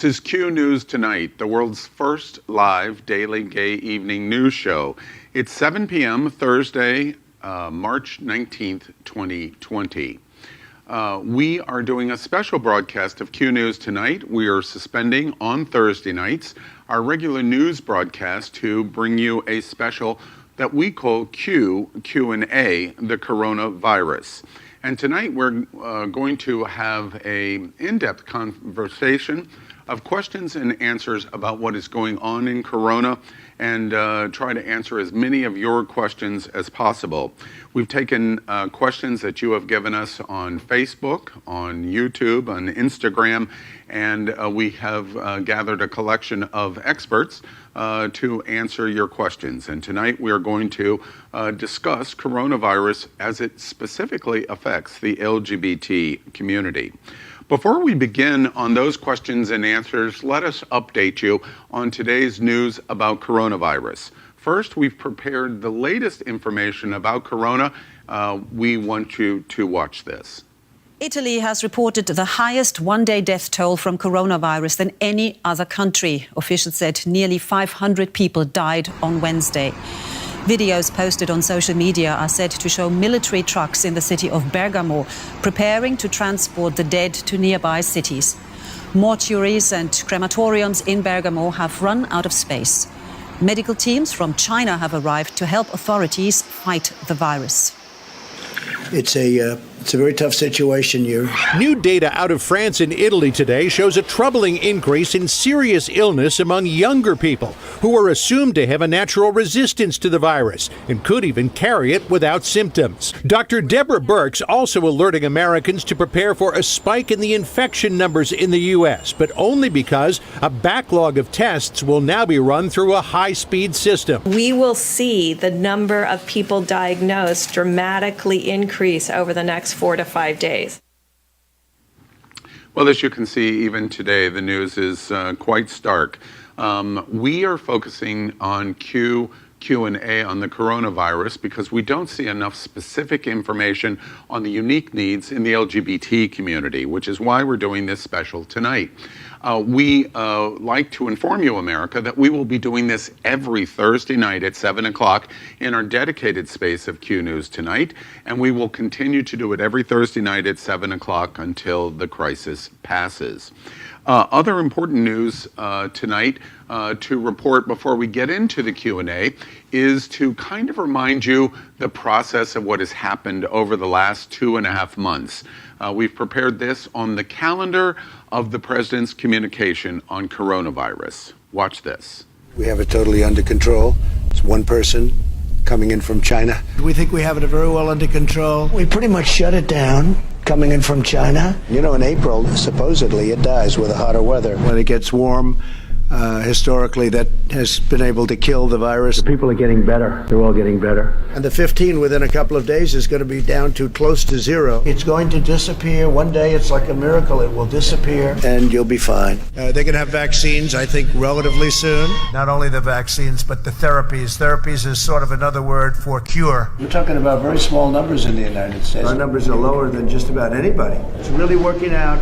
This is Q News Tonight, the world's first live daily gay evening news show. It's 7 p.m. Thursday, March 19th, 2020. We are doing a special broadcast of Q News Tonight. We are suspending on Thursday nights our regular news broadcast to bring you a special that we call Q&A, the coronavirus. And tonight we're going to have an in-depth conversation of questions and answers about what is going on in Corona and try to answer as many of your questions as possible. We've taken questions that you have given us on Facebook, on YouTube, on Instagram, and we have gathered a collection of experts to answer your questions. And tonight we are going to discuss coronavirus as it specifically affects the LGBT community. Before we begin on those questions and answers, let us update you on today's news about coronavirus. First, we've prepared the latest information about corona. We want you to watch this. Italy has reported the highest one-day death toll from coronavirus than any other country. Officials said nearly 500 people died on Wednesday. Videos posted on social media are said to show military trucks in the city of Bergamo preparing to transport the dead to nearby cities. Mortuaries and crematoriums in Bergamo have run out of space. Medical teams from China have arrived to help authorities fight the virus. It's a very tough situation here. New data out of France and Italy today shows a troubling increase in serious illness among younger people who are assumed to have a natural resistance to the virus and could even carry it without symptoms. Dr. Deborah Birx also alerting Americans to prepare for a spike in the infection numbers in the U.S., but only because a backlog of tests will now be run through a high-speed system. We will see the number of people diagnosed dramatically increase over the next 4 to 5 days. Well, as you can see, even today, the news is quite stark. We are focusing on Q&A on the coronavirus because we don't see enough specific information on the unique needs in the LGBT community, which is why we're doing this special tonight. We like to inform you, America, that we will be doing this every Thursday night at 7 o'clock in our dedicated space of Q News Tonight, and we will continue to do it every Thursday night at 7 o'clock until the crisis passes. Other important news tonight to report before we get into the Q&A is to kind of remind you the process of what has happened over the last 2.5 months. We've prepared this on the calendar of the President's communication on coronavirus. Watch this. We have it totally under control. It's one person coming in from China. We think we have it very well under control. We pretty much shut it down. Coming in from China. You know, in April, supposedly it dies with the hotter weather. When it gets warm, historically, that has been able to kill the virus. The people are getting better. They're all getting better. And the 15 within a couple of days is going to be down to close to zero. It's going to disappear. One day, it's like a miracle. It will disappear. And you'll be fine. They're going to have vaccines, I think, relatively soon. Not only the vaccines, but the therapies. Therapies is sort of another word for cure. We're talking about very small numbers in the United States. Our numbers are lower than just about anybody. It's really working out.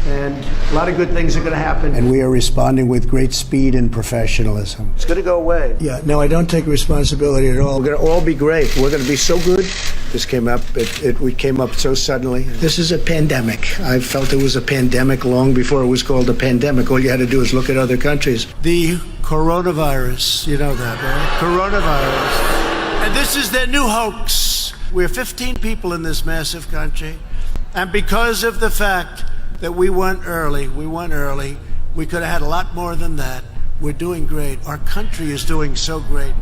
And a lot of good things are going to happen. And we are responding with great speed and professionalism. It's going to go away. Yeah, no, I don't take responsibility at all. We're going to all be great. We're going to be so good. This came up, we came up so suddenly. This is a pandemic. I felt it was a pandemic long before it was called a pandemic. All you had to do is look at other countries. The coronavirus, you know that, right? Coronavirus. And this is their new hoax. We're 15 people in this massive country. And because of the fact that we went early. We could have had a lot more than that. We're doing great. Our country is doing so great.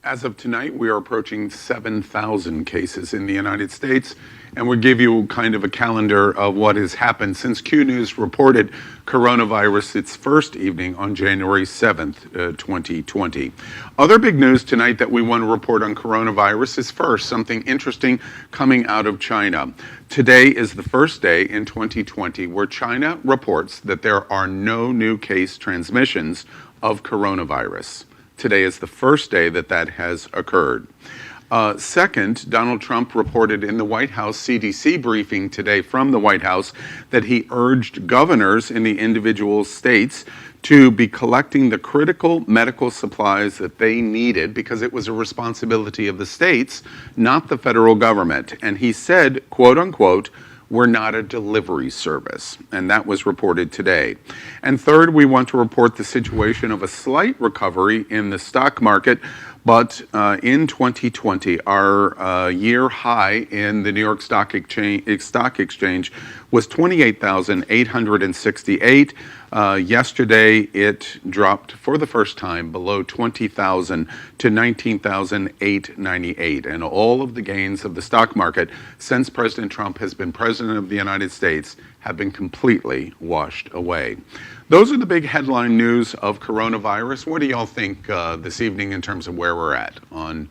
As of tonight, we are approaching 7,000 cases in the United States, and we'll give you kind of a calendar of what has happened since Q News reported coronavirus its first evening on January 7th, 2020. Other big news tonight that we want to report on coronavirus is first, something interesting coming out of China. Today is the first day in 2020 where China reports that there are no new case transmissions of coronavirus. Today is the first day that that has occurred. Second, Donald Trump reported in the White House CDC briefing today from the White House that he urged governors in the individual states to be collecting the critical medical supplies that they needed because it was a responsibility of the states, not the federal government. And he said, quote unquote, "We're not a delivery service." And that was reported today. And third, we want to report the situation of a slight recovery in the stock market. But in 2020, our year high in the New York Stock Exchange was 28,868. Yesterday, it dropped for the first time below 20,000 to 19,898. And all of the gains of the stock market since President Trump has been president of the United States have been completely washed away. Those are the big headline news of coronavirus. What do y'all think this evening in terms of where we're at on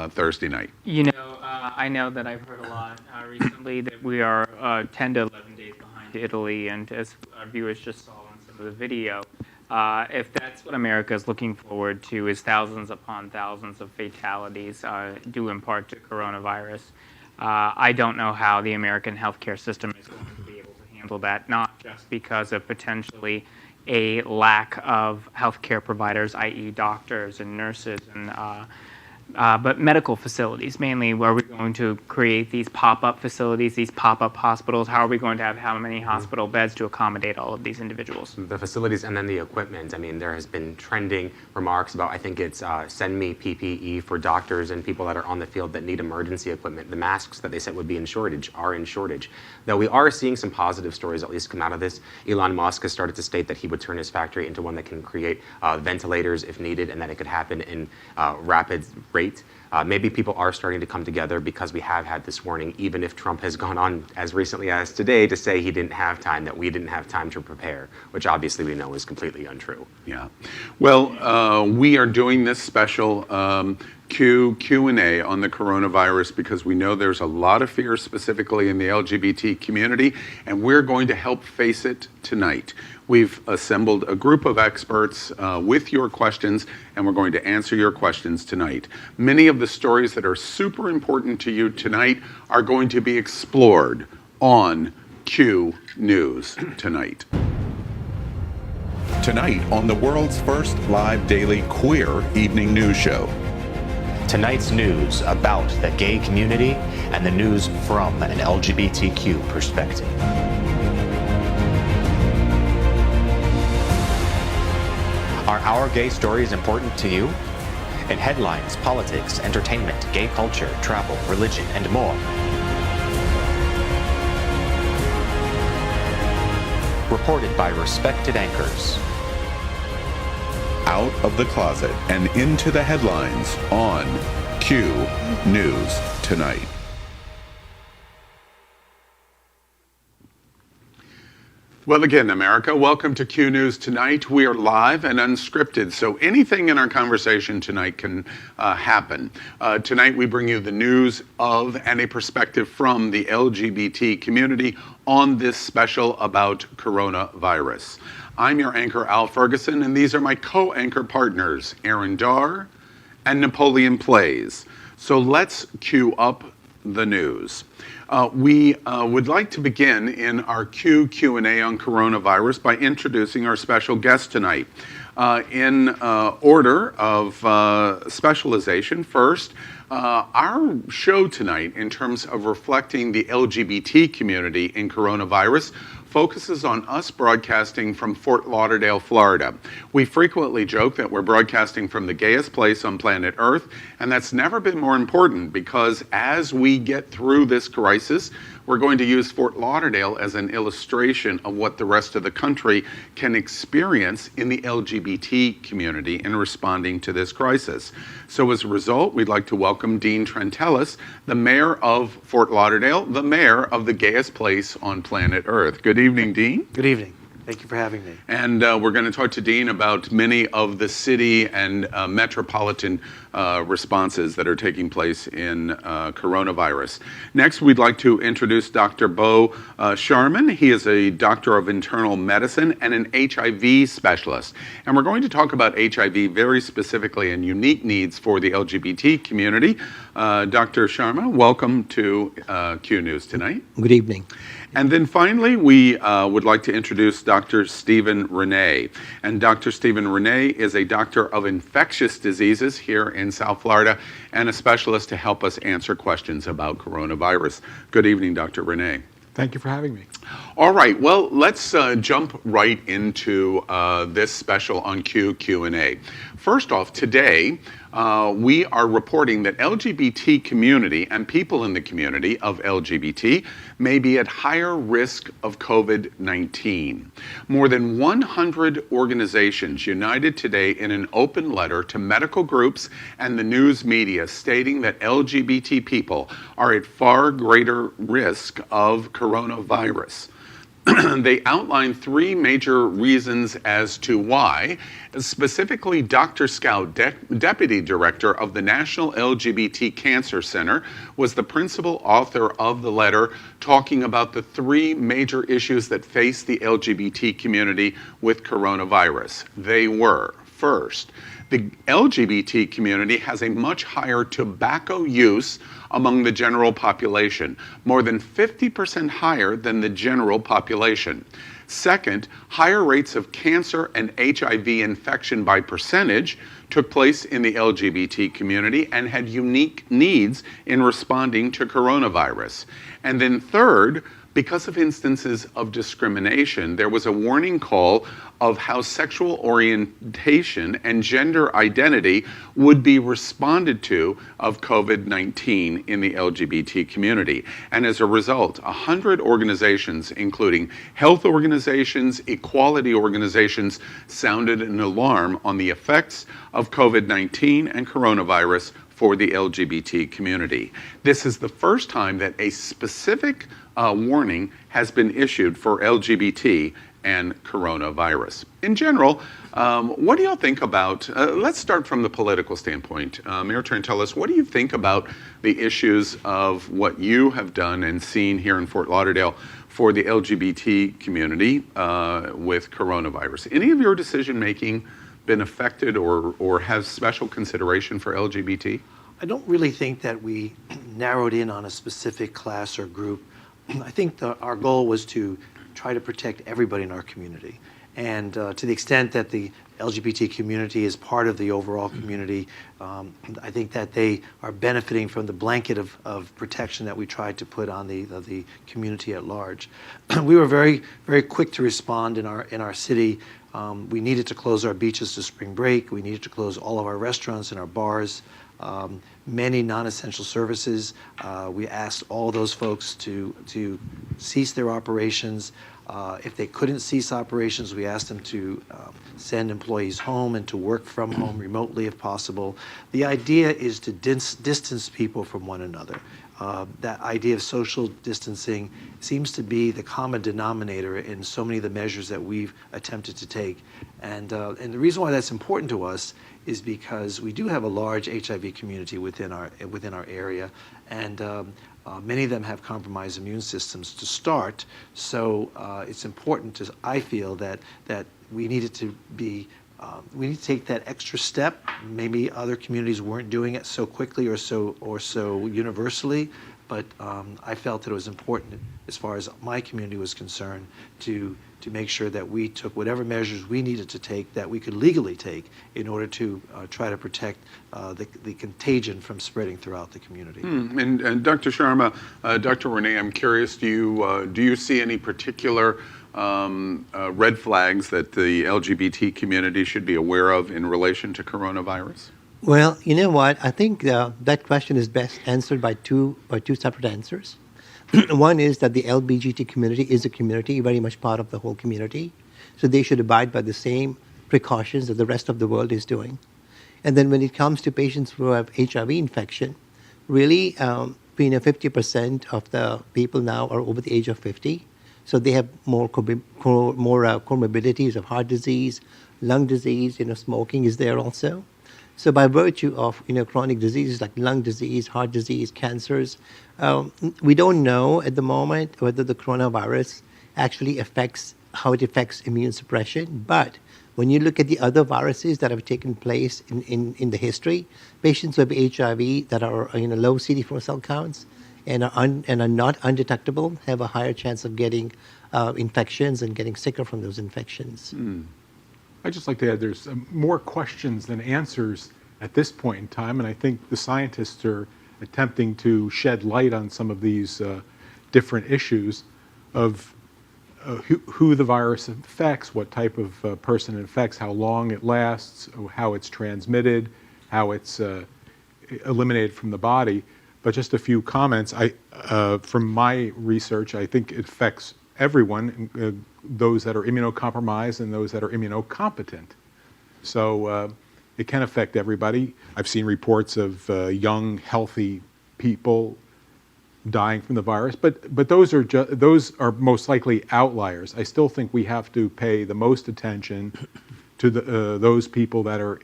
Thursday night? You know, I know that I've heard a lot recently that we are 10 to 11 days behind Italy, and as our viewers just saw in some of the video, if that's what America is looking forward to, is thousands upon thousands of fatalities due in part to coronavirus, I don't know how the American healthcare system is going to be able to handle that, not just because of potentially a lack of healthcare providers, i.e. doctors and nurses, and but medical facilities mainly. Where are we going to create these pop-up facilities, these pop-up hospitals? How are we going to have how many hospital beds to accommodate all of these individuals? The facilities and then the equipment. I mean, there has been trending remarks about, I think it's send me PPE for doctors and people that are on the field that need emergency equipment. The masks that they said would be in shortage are in shortage. Though we are seeing some positive stories at least come out of this. Elon Musk has started to state that he would turn his factory into one that can create ventilators if needed, and that it could happen in rapid rate. Maybe people are starting to come together because we have had this warning, even if Trump has gone on as recently as today to say he didn't have time, that we didn't have time to prepare, which obviously we know is completely untrue. Yeah. Well, we are doing this special Q&A on the coronavirus because we know there's a lot of fear, specifically in the LGBT community, and we're going to help face it tonight. We've assembled a group of experts with your questions, and we're going to answer your questions tonight. Many of the stories that are super important to you tonight are going to be explored on Q News tonight. Tonight on the world's first live daily queer evening news show. Tonight's news about the gay community and the news from an LGBTQ perspective. Are our gay stories important to you? In headlines, politics, entertainment, gay culture, travel, religion, and more. Reported by respected anchors. Out of the closet and into the headlines on Q News tonight. Well, again, America, welcome to Q News tonight. We are live and unscripted, so anything in our conversation tonight can happen. Tonight, we bring you the news of and a perspective from the LGBT community on this special about coronavirus. I'm your anchor, Al Ferguson, and these are my co-anchor partners, Aaron Darr and Napoleon Plays. So let's cue up the news. We would like to begin in our Q&A on coronavirus by introducing our special guest tonight. In order of specialization, first, our show tonight, in terms of reflecting the LGBT community in coronavirus, focuses on us broadcasting from Fort Lauderdale, Florida. We frequently joke that we're broadcasting from the gayest place on planet Earth, and that's never been more important because as we get through this crisis, we're going to use Fort Lauderdale as an illustration of what the rest of the country can experience in the LGBT community in responding to this crisis. So as a result, we'd like to welcome Dean Trentelis, the mayor of Fort Lauderdale, the mayor of the gayest place on planet Earth. Good evening, Dean. Good evening. Thank you for having me. And we're going to talk to Dean about many of the city and metropolitan responses that are taking place in coronavirus. Next, we'd like to introduce Dr. Bo Sharman. He is a doctor of internal medicine and an HIV specialist. And we're going to talk about HIV very specifically and unique needs for the LGBT community. Dr. Sharma, welcome to Q News tonight. Good evening. And then finally, we would like to introduce Dr. Stephen Renee. And Dr. Stephen Renee is a doctor of infectious diseases here in South Florida and a specialist to help us answer questions about coronavirus. Good evening, Dr. Renee. Thank you for having me. All right, well, let's jump right into this special on Q&A. First off, today, we are reporting that LGBT community and people in the community of LGBT may be at higher risk of COVID-19. More than 100 organizations united today in an open letter to medical groups and the news media stating that LGBT people are at far greater risk of coronavirus. They outlined three major reasons as to why. Specifically, Dr. Scout, Deputy Director of the National LGBT Cancer Center, was the principal author of the letter talking about the three major issues that face the LGBT community with coronavirus. They were, first, the LGBT community has a much higher tobacco use among the general population, more than 50% higher than the general population. Second, higher rates of cancer and HIV infection by percentage took place in the LGBT community and had unique needs in responding to coronavirus. And then third, because of instances of discrimination, there was a warning call of how sexual orientation and gender identity would be responded to of COVID-19 in the LGBT community. And as a result, 100 organizations, including health organizations, equality organizations, sounded an alarm on the effects of COVID-19 and coronavirus for the LGBT community. This is the first time that a specific warning has been issued for LGBT and coronavirus. In general, what do y'all think about, let's start from the political standpoint. Mayor Trentell, what do you think about the issues of what you have done and seen here in Fort Lauderdale for the LGBT community with coronavirus? Any of your decision-making been affected or has special consideration for LGBT? I don't really think that we narrowed in on a specific class or group. I think our goal was to try to protect everybody in our community. And to the extent that the LGBT community is part of the overall community, I think that they are benefiting from the blanket of protection that we tried to put on the community at large. We were very, very quick to respond in our city. We needed to close our beaches to spring break. We needed to close all of our restaurants and our bars. Many non-essential services. We asked all those folks to cease their operations. If they couldn't cease operations, we asked them to send employees home and to work from home remotely if possible. The idea is to distance people from one another. That idea of social distancing seems to be the common denominator in so many of the measures that we've attempted to take. And the reason why that's important to us is because we do have a large HIV community within our area, and many of them have compromised immune systems to start. So it's important I feel that we needed to be we need to take that extra step. Maybe other communities weren't doing it so quickly or so universally, but I felt that it was important, as far as my community was concerned, to make sure that we took whatever measures we needed to take that we could legally take in order to try to protect the contagion from spreading throughout the community. And Dr. Sharma, Dr. Renee, I'm curious, do you see any particular red flags that the LGBT community should be aware of in relation to coronavirus? Well, you know what? I think that question is best answered by two separate answers. One is that the LGBT community is a community, very much part of the whole community. So they should abide by the same precautions that the rest of the world is doing. And then when it comes to patients who have HIV infection, really, 50% of the people now are over the age of 50. So they have more comorbidities of heart disease, lung disease. Smoking is there also. So by virtue of chronic diseases like lung disease, heart disease, cancers, we don't know at the moment whether the coronavirus actually affects immune suppression. But when you look at the other viruses that have taken place in the history, patients with HIV that are low CD4 cell counts and are not undetectable have a higher chance of getting infections and getting sicker from those infections. I'd just like to add there's more questions than answers at this point in time, and I think the scientists are attempting to shed light on some of these different issues of who the virus affects, what type of person it affects, how long it lasts, how it's transmitted, how it's eliminated from the body. But just a few comments. From my research, I think it affects everyone, those that are immunocompromised and those that are immunocompetent. So it can affect everybody. I've seen reports of young, healthy people dying from the virus, but those are most likely outliers. I still think we have to pay the most attention to those people that are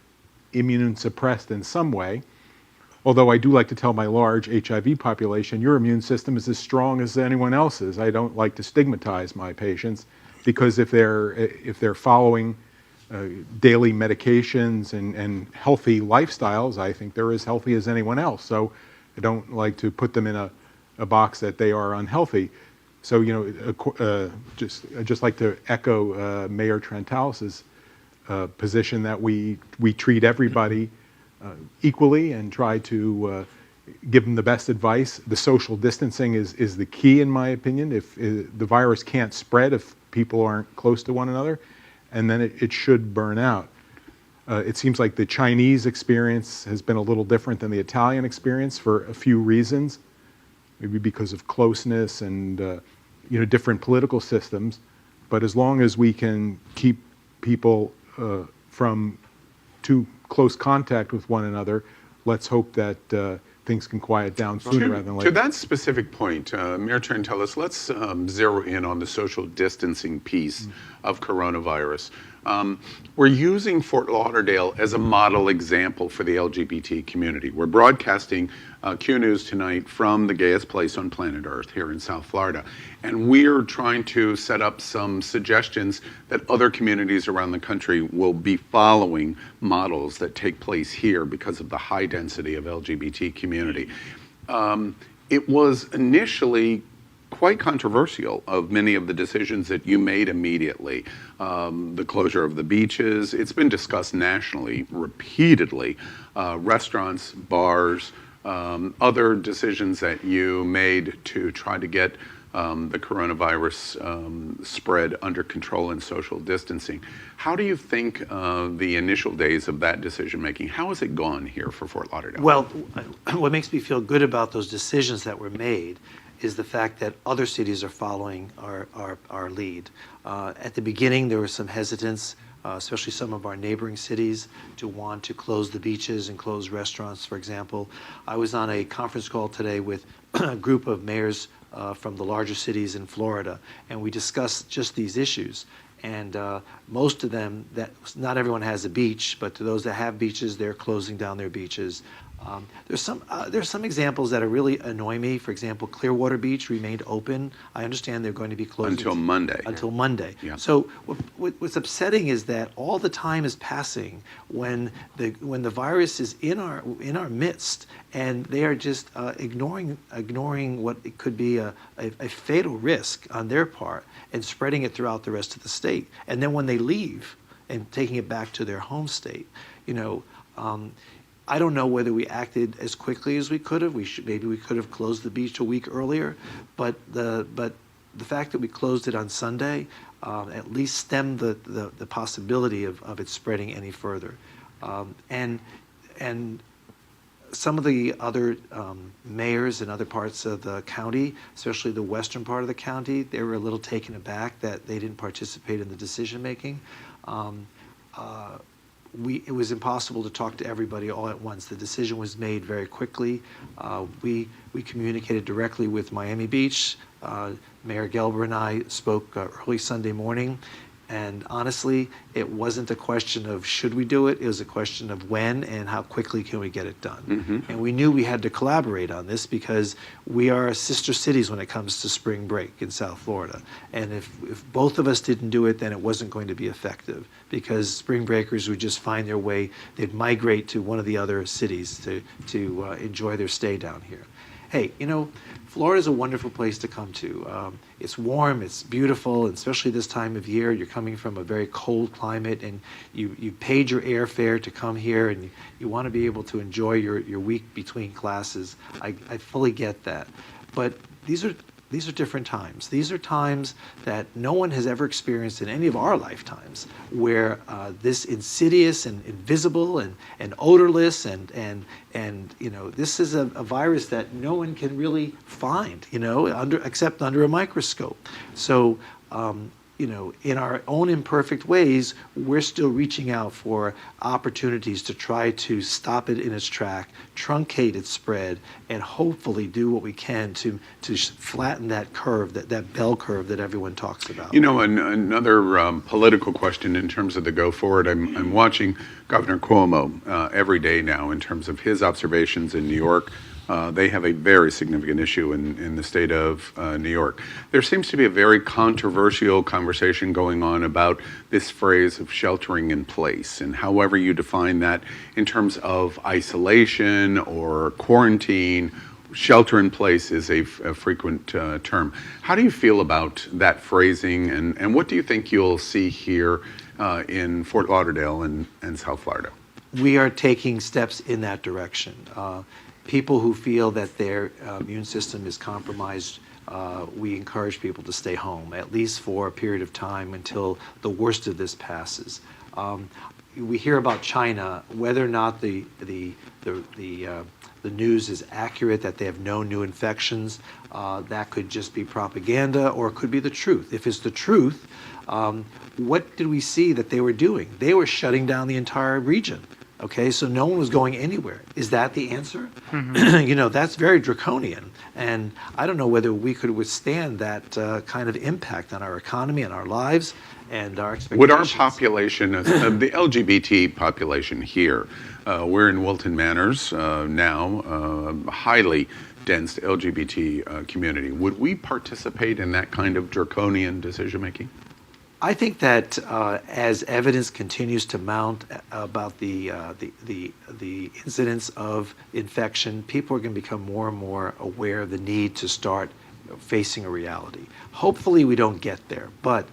immune suppressed in some way. Although I do like to tell my large HIV population, your immune system is as strong as anyone else's. I don't like to stigmatize my patients because if they're following daily medications and healthy lifestyles, I think they're as healthy as anyone else. So I don't like to put them in a box that they are unhealthy. So I'd just like to echo Mayor Trentalis's position that we treat everybody equally and try to give them the best advice. The social distancing is the key, in my opinion. If the virus can't spread if people aren't close to one another, and then it should burn out. It seems like the Chinese experience has been a little different than the Italian experience for a few reasons, maybe because of closeness and different political systems. But as long as we can keep people from too close contact with one another, let's hope that things can quiet down sooner rather than later. To that specific point, Mayor Trentalis, let's zero in on the social distancing piece of coronavirus. We're using Fort Lauderdale as a model example for the LGBT community. We're broadcasting Q News tonight from the gayest place on planet Earth here in South Florida. And we're trying to set up some suggestions that other communities around the country will be following models that take place here because of the high density of LGBT community. It was initially quite controversial of many of the decisions that you made immediately. The closure of the beaches, it's been discussed nationally repeatedly. Restaurants, bars, other decisions that you made to try to get the coronavirus spread under control and social distancing. How do you think the initial days of that decision making, how has it gone here for Fort Lauderdale? Well, what makes me feel good about those decisions that were made is the fact that other cities are following our lead. At the beginning, there was some hesitance, especially some of our neighboring cities, to want to close the beaches and close restaurants, for example. I was on a conference call today with a group of mayors from the larger cities in Florida, and we discussed just these issues. And most of them, not everyone has a beach, but to those that have beaches, they're closing down their beaches. There's some examples that really annoy me. For example, Clearwater Beach remained open. I understand they're going to be closed until Monday. Until Monday. Yeah. So what's upsetting is that all the time is passing when the virus is in our midst, and they are just ignoring what it could be a fatal risk on their part and spreading it throughout the rest of the state. And then when they leave and taking it back to their home state, I don't know whether we acted as quickly as we could have. Maybe we could have closed the beach a week earlier, but the fact that we closed it on Sunday at least stemmed the possibility of it spreading any further. And some of the other mayors in other parts of the county, especially the western part of the county, they were a little taken aback that they didn't participate in the decision making. It was impossible to talk to everybody all at once. The decision was made very quickly. We communicated directly with Miami Beach, Mayor Gelber and I spoke early Sunday morning. And honestly, it wasn't a question of should we do it, it was a question of when and how quickly can we get it done. And we knew we had to collaborate on this because we are sister cities when it comes to spring break in South Florida. And if both of us didn't do it, then it wasn't going to be effective because spring breakers would just find their way, they'd migrate to one of the other cities to enjoy their stay down here. Hey, you know, Florida is a wonderful place to come to. It's warm, it's beautiful, and especially this time of year. You're coming from a very cold climate, and you paid your airfare to come here, and you want to be able to enjoy your week between classes. I fully get that. But these are different times. These are times that no one has ever experienced in any of our lifetimes, where this insidious and invisible and odorless and you know, this is a virus that no one can really find, you know, except under a microscope. So you know, in our own imperfect ways, we're still reaching out for opportunities to try to stop it in its track, truncate its spread, and hopefully do what we can to flatten that curve, that bell curve that everyone talks about. You know, another political question in terms of the go forward, I'm watching Governor Cuomo every day now in terms of his observations in New York. They have a very significant issue in the state of New York. There seems to be a very controversial conversation going on about this phrase of sheltering in place, and however you define that in terms of isolation or quarantine. Shelter in place is a frequent term. How do you feel about that phrasing, and what do you think you'll see here in Fort Lauderdale and South Florida? We are taking steps in that direction. People who feel that their immune system is compromised, we encourage people to stay home, at least for a period of time until the worst of this passes. We hear about China, whether or not the news is accurate that they have no new infections, that could just be propaganda or it could be the truth. If it's the truth, what did we see that they were doing? They were shutting down the entire region. Okay, so no one was going anywhere. Is that the answer? You know, that's very draconian. And I don't know whether we could withstand that kind of impact on our economy and our lives and our expectations. Would our population, the LGBT population here, we're in Wilton Manors now, highly dense LGBT community, would we participate in that kind of draconian decision making? I think that as evidence continues to mount about the incidence of infection, people are going to become more and more aware of the need to start facing a reality. Hopefully, we don't get there, but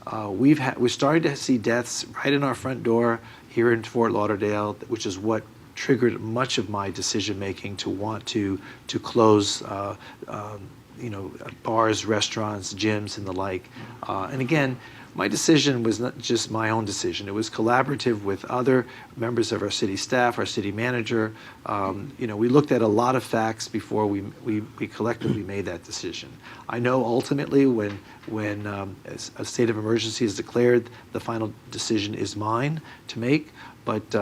we're starting to see deaths right in our front door here in Fort Lauderdale, which is what triggered much of my decision making to want to close. You know, bars, restaurants, gyms, and the like. And again, my decision was not just my own decision. It was collaborative with other members of our city staff, our city manager. You know, we looked at a lot of facts before we collectively made that decision. I know ultimately when a state of emergency is declared, the final decision is mine to make. But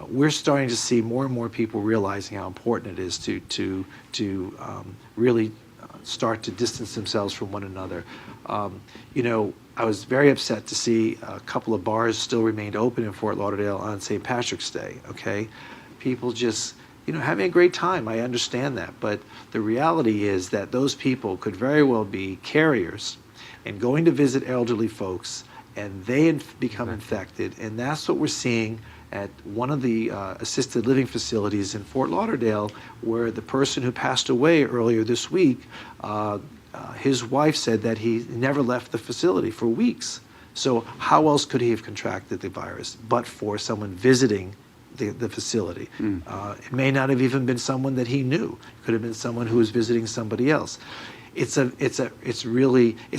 we're starting to see more and more people realizing how important it is to really start to distance themselves from one another. You know, I was very upset to see a couple of bars still remained open in Fort Lauderdale on St. Patrick's Day, okay? People just, you know, having a great time, I understand that, but the reality is that those people could very well be carriers and going to visit elderly folks, and they become infected, and that's what we're seeing at one of the assisted living facilities in Fort Lauderdale, where the person who passed away earlier this week, his wife said that he never left the facility for weeks. So how else could he have contracted the virus but for someone visiting the facility? It may not have even been someone that he knew. It could have been someone who was visiting somebody else. It's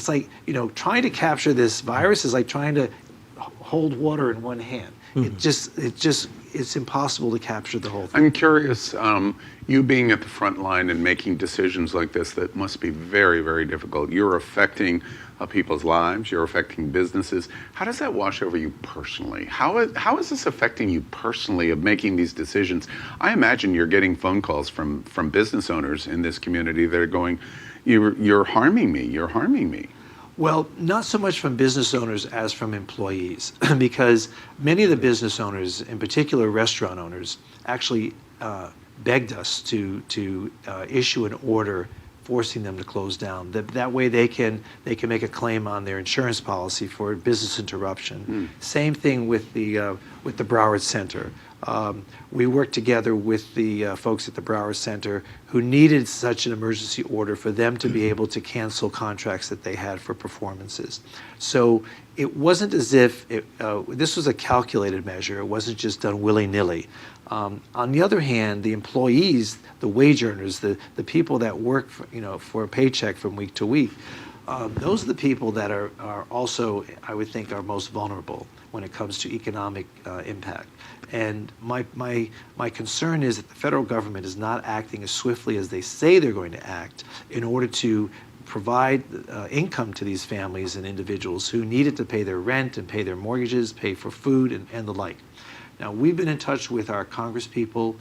like, you know, trying to capture this virus is like trying to hold water in one hand. It's impossible to capture the whole thing. I'm curious, you being at the front line and making decisions like this that must be very, very difficult. You're affecting people's lives, you're affecting businesses. How does that wash over you personally? How is this affecting you personally of making these decisions? I imagine you're getting phone calls from business owners in this community that are going, you're harming me. You're harming me. Well, not so much from business owners as from employees, because many of the business owners, in particular restaurant owners, actually begged us to issue an order forcing them to close down. That way they can make a claim on their insurance policy for business interruption. Same thing with the Broward Center. We worked together with the folks at the Broward Center who needed such an emergency order for them to be able to cancel contracts that they had for performances. So it wasn't as if this was a calculated measure. It wasn't just done willy-nilly. On the other hand, the employees, the wage earners, the people that work for a paycheck from week to week, those are the people that are also, I would think, are most vulnerable when it comes to economic impact. And my concern is that the federal government is not acting as swiftly as they say they're going to act in order to provide income to these families and individuals who needed to pay their rent and pay their mortgages, pay for food and the like. Now, we've been in touch with our congresspeople.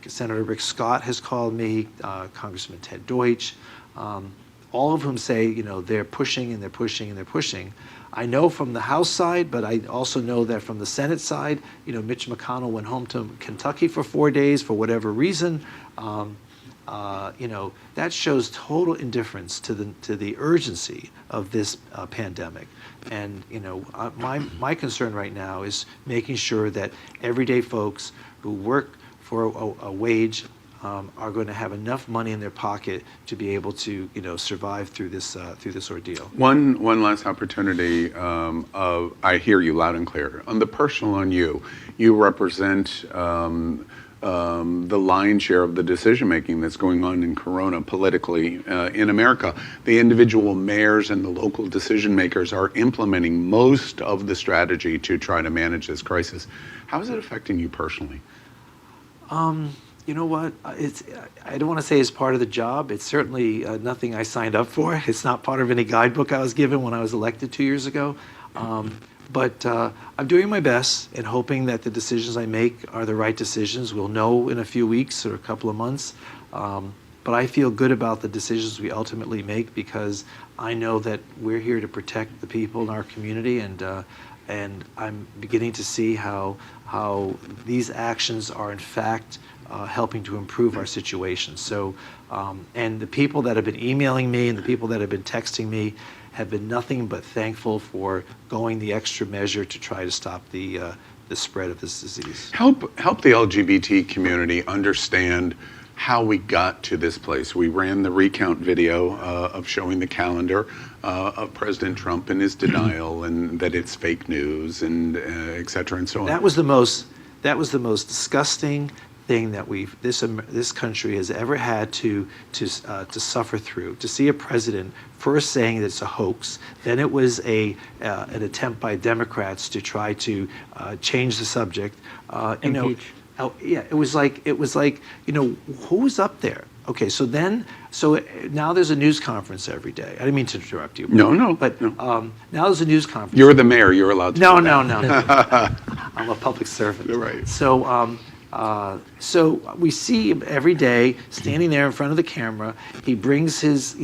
Senator Rick Scott has called me, Congressman Ted Deutsch, all of whom say, they're pushing and they're pushing and they're pushing. I know from the House side, but I also know that from the Senate side, Mitch McConnell went home to Kentucky for 4 days for whatever reason. That shows total indifference to the urgency of this pandemic. And my concern right now is making sure that everyday folks who work for a wage are going to have enough money in their pocket to be able to survive through this ordeal. One last opportunity. I hear you loud and clear. On the personal, on you represent the lion's share of the decision making that's going on in Corona politically in America. The individual mayors and the local decision makers are implementing most of the strategy to try to manage this crisis. How is it affecting you personally? You know what? I don't want to say it's part of the job. It's certainly nothing I signed up for. It's not part of any guidebook I was given when I was elected 2 years ago. But I'm doing my best and hoping that the decisions I make are the right decisions. We'll know in a few weeks or a couple of months. But I feel good about the decisions we ultimately make because I know that we're here to protect the people in our community, and I'm beginning to see how these actions are in fact helping to improve our situation. So, and the people that have been emailing me and the people that have been texting me have been nothing but thankful for going the extra measure to try to stop the spread of this disease. Help the LGBT community understand how we got to this place. We ran the recount video of showing the calendar of President Trump and his denial and that it's fake news and et cetera and so on. That was the most disgusting thing that this country has ever had to suffer through. To see a president first saying that it's a hoax, then it was an attempt by Democrats to try to change the subject. Impeach. It was like who was up there? Okay, so now there's a news conference every day. I didn't mean to interrupt you. No. But now there's a news conference. You're the mayor. You're allowed to. No. I'm a public servant. Right. So we see him every day standing there in front of the camera. He brings his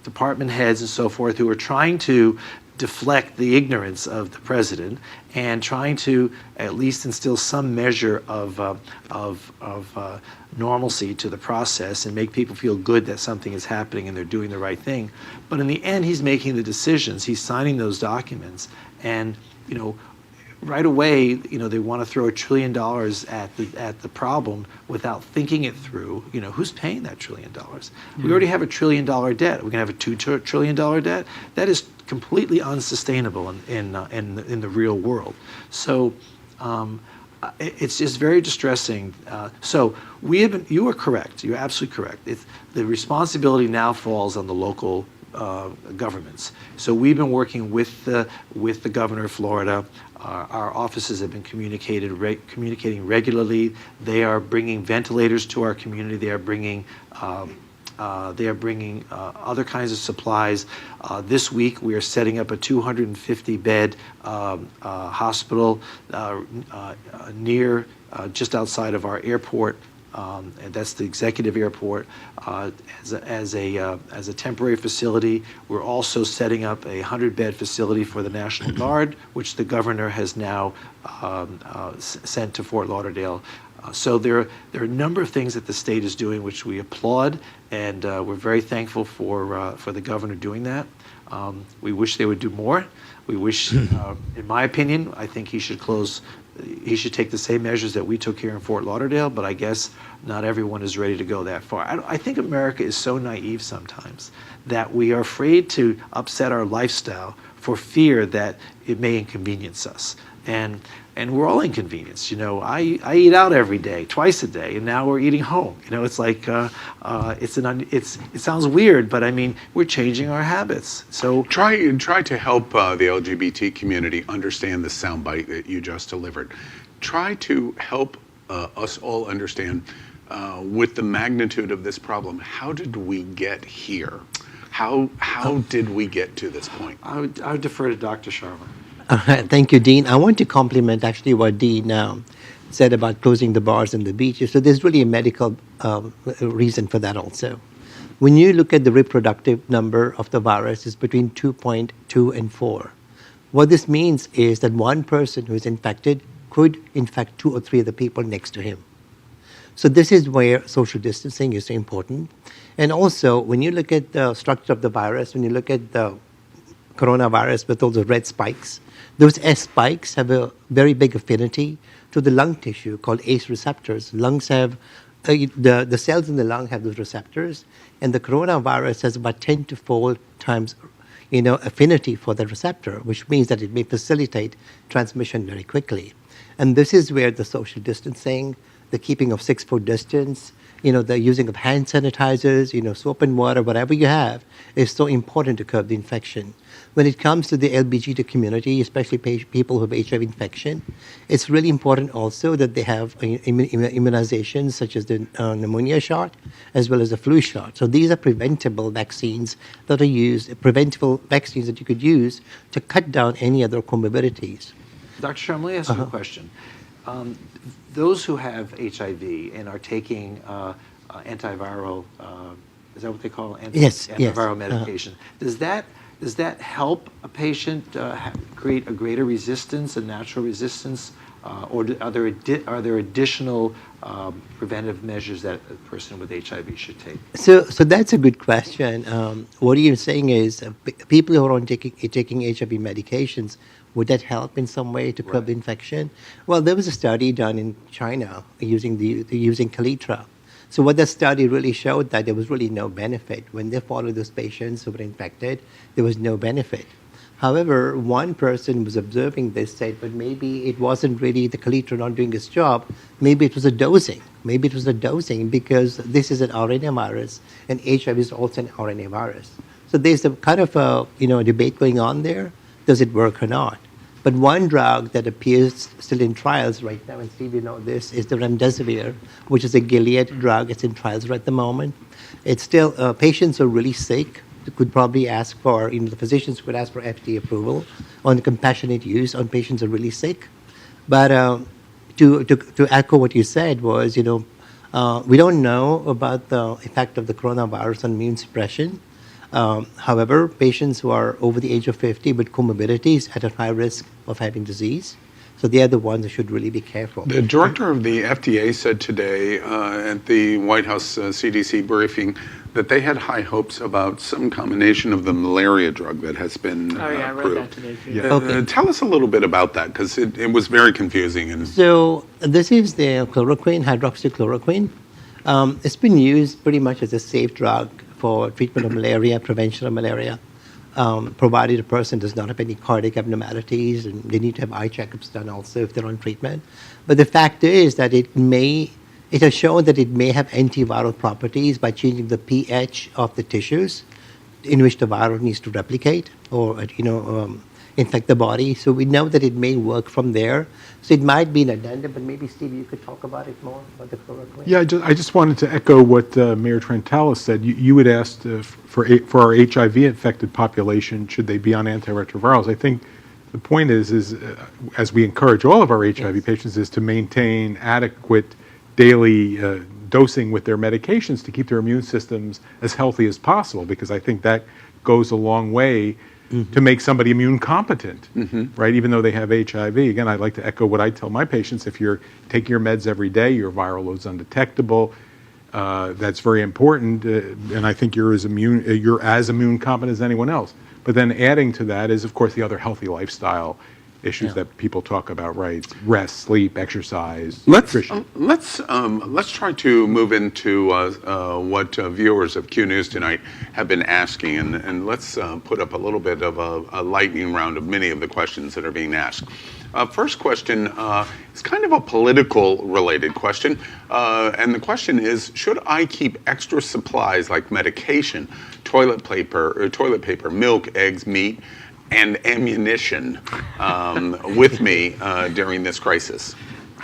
department heads and so forth who are trying to deflect the ignorance of the president and trying to at least instill some measure of normalcy to the process and make people feel good that something is happening and they're doing the right thing. But in the end, he's making the decisions. He's signing those documents, and right away, they want to throw $1 trillion at the problem without thinking it through. Who's paying that $1 trillion? We already have $1 trillion debt. We're going to have a $2 trillion debt. That is completely unsustainable in the real world. So it's just very distressing. So you are correct. You're absolutely correct. The responsibility now falls on the local governments. So we've been working with the governor of Florida. Our offices have been communicating regularly. They are bringing ventilators to our community. They are bringing other kinds of supplies. This week we are setting up a 250-bed hospital near just outside of our airport and that's the executive airport, as a temporary facility. We're also setting up a 100-bed facility for the National Guard, which the governor has now sent to Fort Lauderdale. So there are a number of things that the state is doing which we applaud, and we're very thankful for the governor doing that. We wish they would do more. We wish, in my opinion, I think he should take the same measures that we took here in Fort Lauderdale, but I guess not everyone is ready to go that far. I think America is so naive sometimes that we are afraid to upset our lifestyle for fear that it may inconvenience us. And we're all inconvenienced. You know, I eat out every day, twice a day, and now we're eating home. You know, it's like it sounds weird, but I mean, we're changing our habits. So try to help the LGBT community understand the soundbite that you just delivered. Try to help us all understand with the magnitude of this problem. How did we get here? How did we get to this point? I would defer to Dr. Sharma. Thank you, Dean. I want to compliment actually what Dean said about closing the bars and the beaches. So there's really a medical reason for that also. When you look at the reproductive number of the virus, it's between 2.2 and 4. What this means is that one person who is infected could infect 2 or 3 of the people next to him. So this is where social distancing is important. And also, when you look at the structure of the virus, when you look at the coronavirus with all the red spikes, those S spikes have a very big affinity to the lung tissue called ACE receptors. Lungs have, the cells in the lung have those receptors, and the coronavirus has about 10 to 4 times, affinity for the receptor, which means that it may facilitate transmission very quickly. And this is where the social distancing, the keeping of 6-foot distance, the using of hand sanitizers, soap and water, whatever you have, is so important to curb the infection. When it comes to the LGBT community, especially people who have HIV infection, it's really important also that they have immunizations such as the pneumonia shot as well as the flu shot. So these are preventable vaccines that are used, preventable vaccines that you could use to cut down any other comorbidities. Dr. Sharma, let me ask you a question. Those who have HIV and are taking antiviral, is that what they call antiviral medication? Does that help a patient create a greater resistance, a natural resistance, or are there additional preventive measures that a person with HIV should take? So that's a good question. What you're saying is people who are on taking HIV medications, would that help in some way to curb the infection? Well, there was a study done in China using Kaletra. So what that study really showed that there was really no benefit. When they followed those patients who were infected, there was no benefit. However, one person was observing this said, but maybe it wasn't really the Kaletra not doing its job. Maybe it was a dosing. Maybe it was a dosing because this is an RNA virus and HIV is also an RNA virus. So there's a kind of a debate going on there. Does it work or not? But one drug that appears still in trials right now, and Steve, you know this, is the remdesivir, which is a Gilead drug. It's in trials right at the moment. It's still, patients are really sick. They could probably ask for, the physicians could ask for FDA approval on compassionate use on patients who are really sick. But to echo what you said was, we don't know about the effect of the coronavirus on immune suppression. However, patients who are over the age of 50 with comorbidities at a high risk of having disease. So they are the ones who should really be careful. The director of the FDA said today at the White House CDC briefing that they had high hopes about some combination of the malaria drug that has been approved. I read that today too. Yeah. Okay. Tell us a little bit about that, because it was very confusing. So this is the chloroquine, hydroxychloroquine. It's been used pretty much as a safe drug for treatment of malaria, prevention of malaria, provided a person does not have any cardiac abnormalities, and they need to have eye checkups done also if they're on treatment. But the fact is that it has shown that it may have antiviral properties by changing the pH of the tissues in which the virus needs to replicate or infect the body. So we know that it may work from there. So it might be an addendum, but maybe Steve, you could talk about it more about the chloroquine. Yeah, I just wanted to echo what Mayor Trentalis said. You had asked for our HIV-infected population, should they be on antiretrovirals? I think the point is as we encourage all of our HIV patients, is to maintain adequate daily dosing with their medications to keep their immune systems as healthy as possible, because I think that goes a long way to make somebody immune competent, right? Even though they have HIV. Again, I'd like to echo what I tell my patients: if you're taking your meds every day, your viral load's undetectable. That's very important, and I think you're as immune competent as anyone else. But then adding to that is, of course, the other healthy lifestyle issues that people talk about, right? Rest, sleep, exercise, nutrition. Let's try to move into what viewers of Q News tonight have been asking, and let's put up a little bit of a lightning round of many of the questions that are being asked. First question is kind of a political related question, and the question is: should I keep extra supplies like medication, toilet paper, milk, eggs, meat, and ammunition with me during this crisis?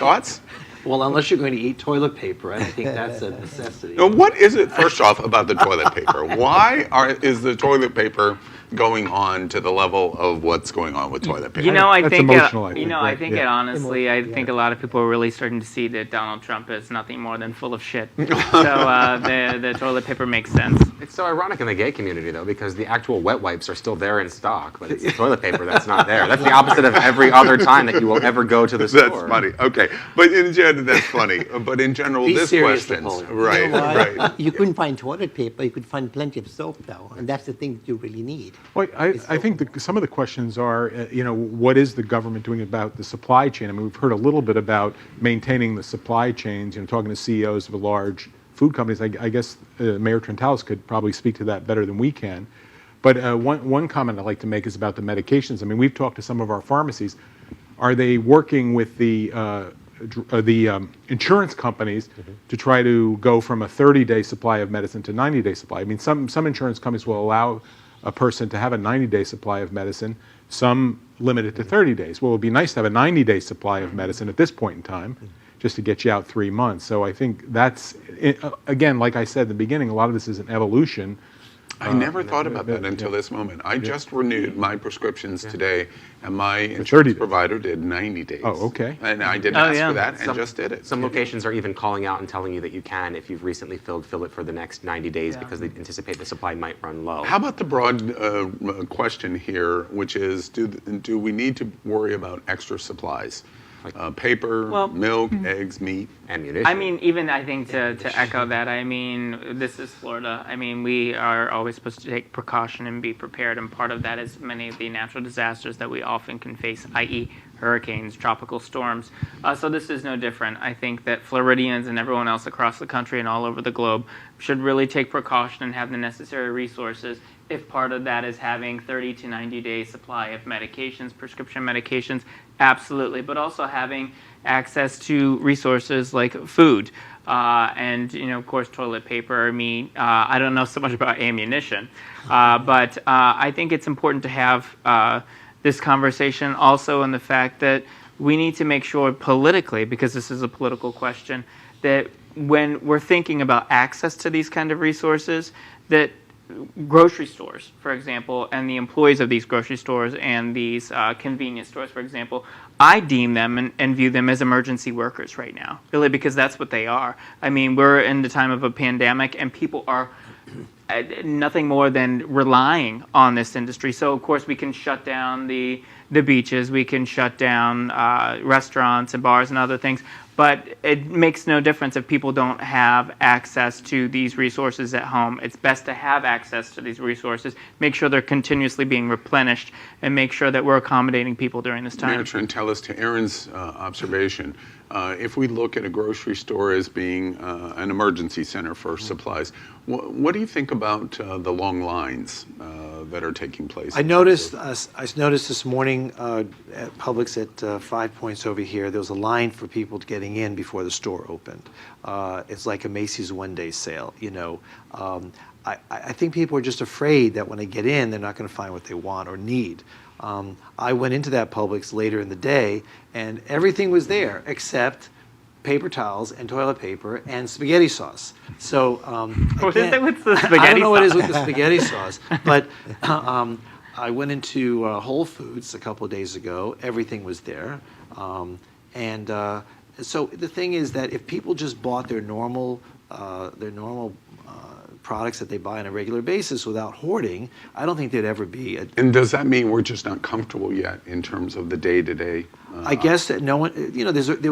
Thoughts? Well, unless you're going to eat toilet paper, I don't think that's a necessity. Now, what is it, first off, about the toilet paper? Why is the toilet paper going on to the level of what's going on with toilet paper? I That's think, emotional, I think, I right? think Yeah. it honestly, I think a lot of people are really starting to see that Donald Trump is nothing more than full of shit. So the toilet paper makes sense. It's so ironic in the gay community, though, because the actual wet wipes are still there in stock, but it's the toilet paper that's not there. That's the opposite of every other time that you will ever go to the store. That's funny. Okay, but in general, that's funny. But in general, Be this serious, question, Napoleon. right, You know what? right. You couldn't find toilet paper. You could find plenty of soap, though, and that's the thing that you really need. Well, I think some of the questions are, what is the government doing about the supply chain? I mean, we've heard a little bit about maintaining the supply chains, talking to CEOs of large food companies. I guess Mayor Trentalis could probably speak to that better than we can. But one comment I'd like to make is about the medications. I mean, we've talked to some of our pharmacies. Are they working with the insurance companies to try to go from a 30-day supply of medicine to 90-day supply? I mean, some insurance companies will allow a person to have a 90-day supply of medicine, some limit it to 30 days. Well, it would be nice to have a 90-day supply of medicine at this point in time, just to get you out 3 months. So I think that's, again, like I said in the beginning, a lot of this is an evolution. I never thought about that until this moment. I just renewed my prescriptions today, and my insurance provider did 90 days. Oh, okay. And I didn't ask for that, and just did it. Some locations are even calling out and telling you that you can, if you've recently fill it for the next 90 days because they anticipate the supply might run low. How about the broad question here, which is, do we need to worry about extra supplies? Paper, milk, eggs, meat, ammunition. I mean, even I think to echo that, I mean, this is Florida. I mean, we are always supposed to take precaution and be prepared, and part of that is many of the natural disasters that we often can face, i.e. hurricanes, tropical storms. So this is no different. I think that Floridians and everyone else across the country and all over the globe should really take precaution and have the necessary resources. If part of that is having 30 to 90 days supply of medications, prescription medications, absolutely. But also having access to resources like food and, of course, toilet paper, meat. I don't know so much about ammunition, but I think it's important to have this conversation also in the fact that we need to make sure politically, because this is a political question, that when we're thinking about access to these kind of resources, that grocery stores, for example, and the employees of these grocery stores and these convenience stores, for example, I deem them and view them as emergency workers right now, really, because that's what they are. I mean, we're in the time of a pandemic, and people are nothing more than relying on this industry. So, of course, we can shut down the beaches, we can shut down restaurants and bars and other things, but it makes no difference if people don't have access to these resources at home. It's best to have access to these resources, make sure they're continuously being replenished, and make sure that we're accommodating people during this time. Mayor Trent, tell us, to Aaron's observation, if we look at a grocery store as being an emergency center for supplies, what do you think about the long lines that are taking place? I noticed this morning at Publix at 5 Points over here, there was a line for people getting in before the store opened. It's like a Macy's one-day sale, I think people are just afraid that when they get in, they're not going to find what they want or need. I went into that Publix later in the day, and everything was there except paper towels and toilet paper and spaghetti sauce. So What is it with the spaghetti I don't know what it is sauce? with the spaghetti sauce, but I went into Whole Foods a couple of days ago. Everything was there, so the thing is that if people just bought their normal products that they buy on a regular basis without hoarding, I don't think there'd ever be a. And does that mean we're just not comfortable yet in terms of the day-to-day? I guess that no one, there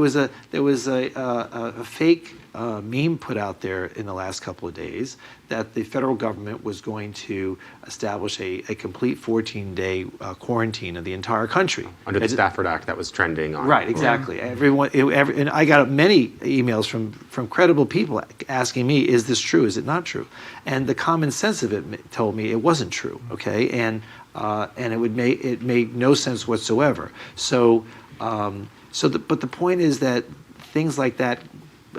was a fake meme put out there in the last couple of days that the federal government was going to establish a complete 14-day quarantine of the entire country. Under the Stafford Act that was trending on. Right, exactly. And I got many emails from credible people asking me, is this true? Is it not true? And the common sense of it told me it wasn't true, okay? And it made no sense whatsoever. But the point is that things like that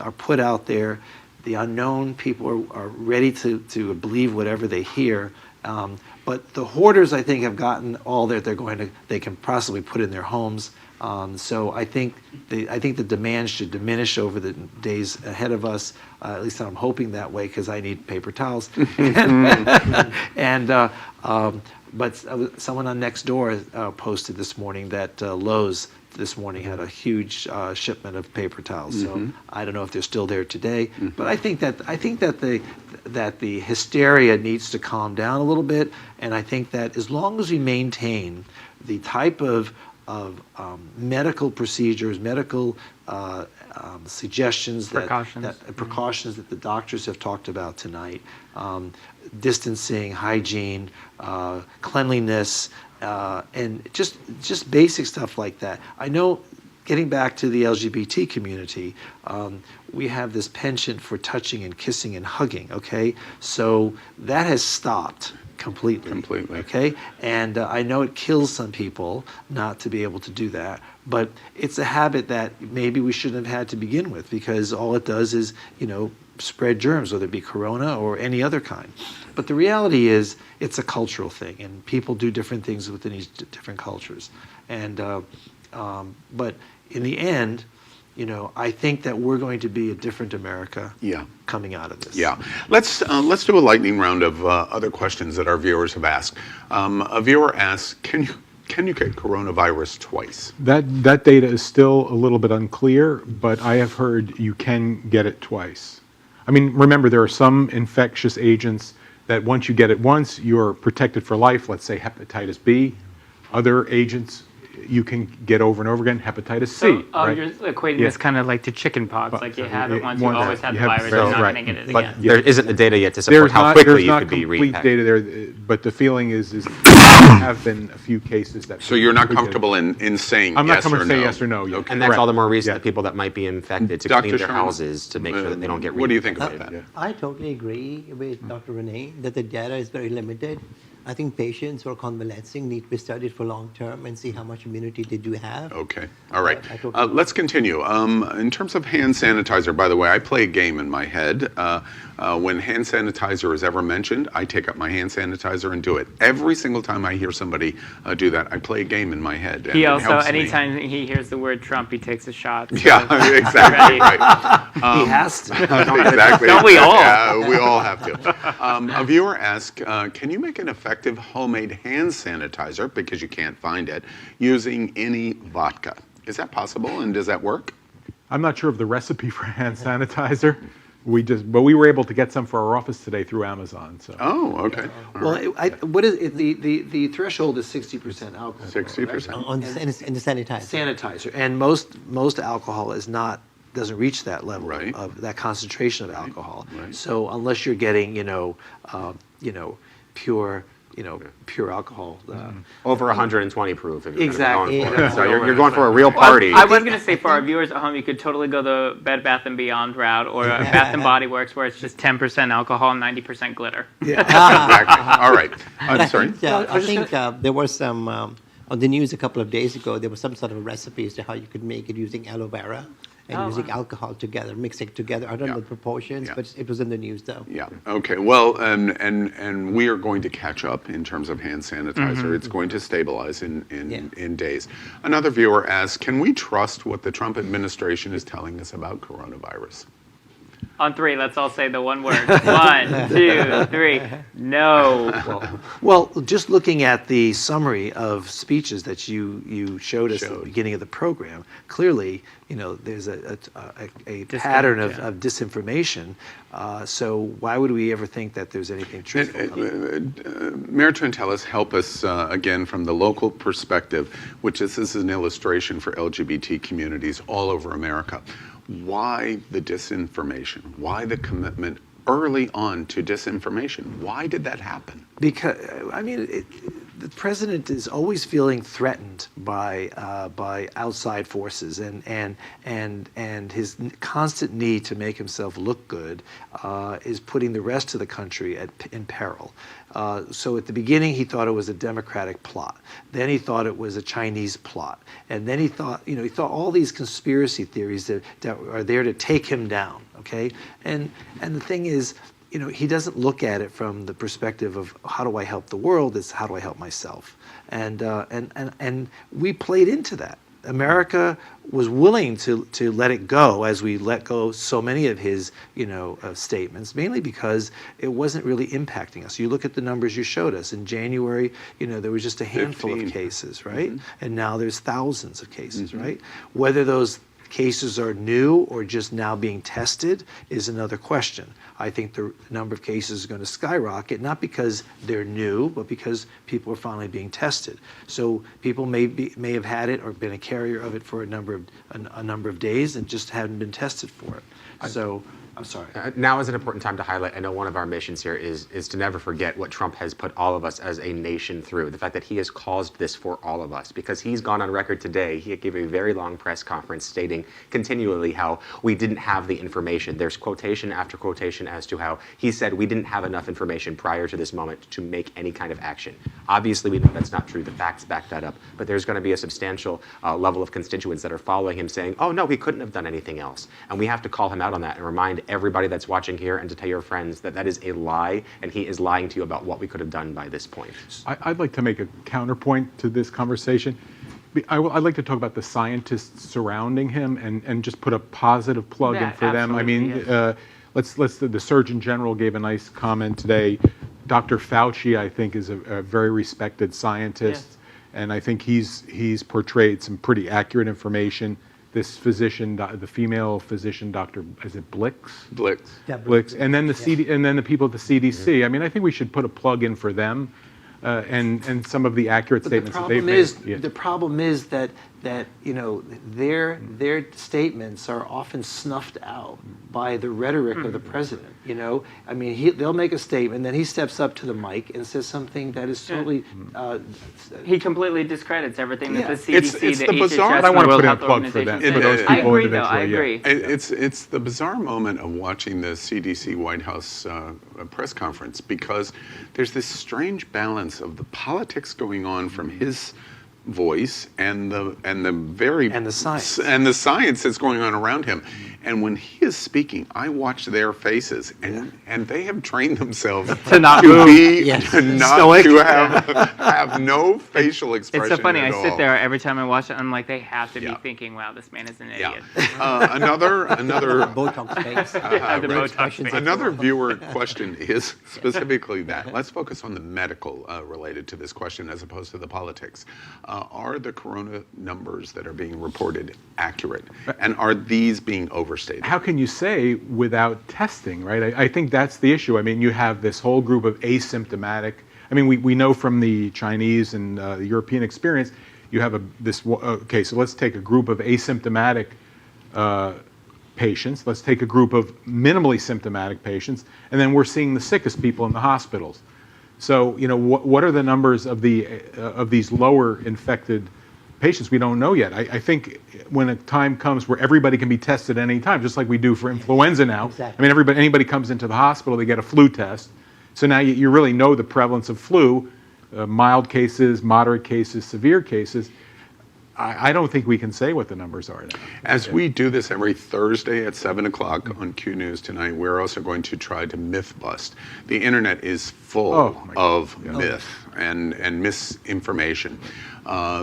are put out there. The unknown people are ready to believe whatever they hear. But the hoarders, I think, have gotten all that they can possibly put in their homes. So I think the demand should diminish over the days ahead of us. At least I'm hoping that way because I need paper towels. But someone on Nextdoor posted this morning that Lowe's this morning had a huge shipment of paper towels. So I don't know if they're still there today. But I think that the hysteria needs to calm down a little bit. And I think that as long as we maintain the type of medical procedures, medical suggestions, precautions that the doctors have talked about tonight, distancing, hygiene, cleanliness, and just basic stuff like that. I know, getting back to the LGBT community, we have this penchant for touching and kissing and hugging, okay? So that has stopped completely. Okay? And I know it kills some people not to be able to do that, but it's a habit that maybe we shouldn't have had to begin with, because all it does is, spread germs, whether it be corona or any other kind. But the reality is it's a cultural thing, and people do different things within these different cultures. And but in the end, I think that we're going to be a different America coming out of this. Yeah. Let's do a lightning round of other questions that our viewers have asked. A viewer asks, can you get coronavirus twice? That data is still a little bit unclear, but I have heard you can get it twice. I mean, remember, there are some infectious agents that once you get it once, you're protected for life. Let's say hepatitis B. Other agents you can get over and over again, hepatitis C. Right? You're equating this kind of like to chicken pox, like you have it once, you always have the virus, you're not going to get it again. But there isn't the data yet to support how quickly you could be complete data there, but the feeling is there have been a few cases that. So you're not comfortable in saying I'm yes or no? I'm not comfortable saying yes or no. Okay. And that's all the more reason that people that might be infected to clean their houses to make sure that they don't get. What do you think about that? I totally agree with Dr. Renee that the data is very limited. I think patients who are convalescing need to be studied for long term and see how much immunity they do have. Okay. All right. Let's continue. In terms of hand sanitizer, by the way, I play a game in my head. When hand sanitizer is ever mentioned, I take up my hand sanitizer and do it. Every single time I hear somebody do that, I play a game in my head. And he also, anytime he hears the word Trump, he takes a shot. So yeah, exactly. Right. He has to. Exactly. Don't we all? Yeah, we all have to. A viewer asked, can you make an effective homemade hand sanitizer, because you can't find it, using any vodka? Is that possible, and does that work? I'm not sure of the recipe for hand sanitizer. But we were able to get some for our office today through Amazon. So. Oh, okay. Well, what is it? The threshold is 60% alcohol. 60%. In the sanitizer. Sanitizer, and most alcohol doesn't reach that level of that concentration of alcohol. Right. So unless you're getting pure alcohol. Over 120 proof. If you're exactly. Going for it. So you're going for a real party. I was going to say, for our viewers at home, you could totally go the Bed Bath & Beyond route, or Bath & Body Works, where it's just 10% alcohol, 90% glitter. Yeah. Exactly. All right. I'm sorry. I think there was some, on the news a couple of days ago, there was some sort of recipe as to how you could make it using aloe vera and using alcohol together, mixing it together. I don't know the proportions, but it was in the news though. Yeah. Okay. Well, and we are going to catch up in terms of hand sanitizer. It's going to stabilize in days. Another viewer asks, can we trust what the Trump administration is telling us about coronavirus? On three, let's all say the one word. 1, 2, 3. No. Well, just looking at the summary of speeches that you showed us at the beginning of the program, clearly, there's a pattern of disinformation. So why would we ever think that there's anything truthful? Mayor Trentellis, help us again from the local perspective, which this is an illustration for LGBT communities all over America. Why the disinformation? Why the commitment early on to disinformation? Why did that happen? Because, the president is always feeling threatened by outside forces, and his constant need to make himself look good is putting the rest of the country in peril. So at the beginning, he thought it was a Democratic plot. Then he thought it was a Chinese plot, and then he thought all these conspiracy theories that are there to take him down. Okay, and the thing is, he doesn't look at it from the perspective of how do I help the world? It's how do I help myself? And we played into that. America was willing to let it go, as we let go so many of his statements, mainly because it wasn't really impacting us. You look at the numbers you showed us in January. There was just a handful 15. of cases, right? And now there's thousands of cases, right? Whether those cases are new or just now being tested is another question. I think the number of cases is going to skyrocket, not because they're new, but because people are finally being tested. So people may have had it or been a carrier of it for a number of days and just haven't been tested for it. So I'm sorry. Now is an important time to highlight. I know one of our missions here is to never forget what Trump has put all of us as a nation through. The fact that he has caused this for all of us, because he's gone on record today. He gave a very long press conference stating continually how we didn't have the information. There's quotation after quotation as to how he said we didn't have enough information prior to this moment to make any kind of action. Obviously, we know that's not true. The facts back that up. But there's going to be a substantial level of constituents that are following him saying, oh, no, we couldn't have done anything else. And we have to call him out on that and remind everybody that's watching here and to tell your friends that that is a lie, and he is lying to you about what we could have done by this point. I'd like to make a counterpoint to this conversation. I'd like to talk about the scientists surrounding him and just put a positive plug in for them. I mean, the Surgeon General gave a nice comment today. Dr. Fauci, I think, is a very respected scientist, and I think he's portrayed some pretty accurate information. This physician, the female physician, Dr. Is it Blix? Blix. Yeah, Blix, and then the people at the CDC. I mean, I think we should put a plug in for them, and some of the accurate statements that they've made. The problem is that their statements are often snuffed out by the rhetoric of the president. I mean, they'll make a statement, then he steps up to the mic and says something that is totally. He completely discredits everything that the CDC, it's the the bizarre. HHS, I want to put in a World plug Health for them, Organization for those says. people I agree, individually. though. I agree. It's the bizarre moment of watching the CDC White House press conference, because there's this strange balance of the politics going on from his voice and the science that's going on around him. And when he is speaking, I watch their faces, and they have trained themselves to not move. Have no facial expression. It's so funny. at I sit all. there every time I watch it. I'm like, they have to be thinking, "Wow, this man is an idiot." Another Botox face. The Botox face. Another viewer question is specifically that. Let's focus on the medical related to this question as opposed to the politics. Are the corona numbers that are being reported accurate? And are these being overstated? How can you say without testing, right? I think that's the issue. I mean, you have this whole group of asymptomatic. I mean, we know from the Chinese and the European experience, you have okay, so let's take a group of asymptomatic patients. Let's take a group of minimally symptomatic patients, and then we're seeing the sickest people in the hospitals. So, what are the numbers of these lower infected patients? We don't know yet. I think when a time comes where everybody can be tested at any time, just like we do for influenza now. Exactly. I mean, anybody comes into the hospital, they get a flu test. So now you really know the prevalence of flu, mild cases, moderate cases, severe cases. I don't think we can say what the numbers are now. As we do this every Thursday at 7 o'clock on Q News tonight, we're also going to try to myth bust. The internet is full of myth and misinformation.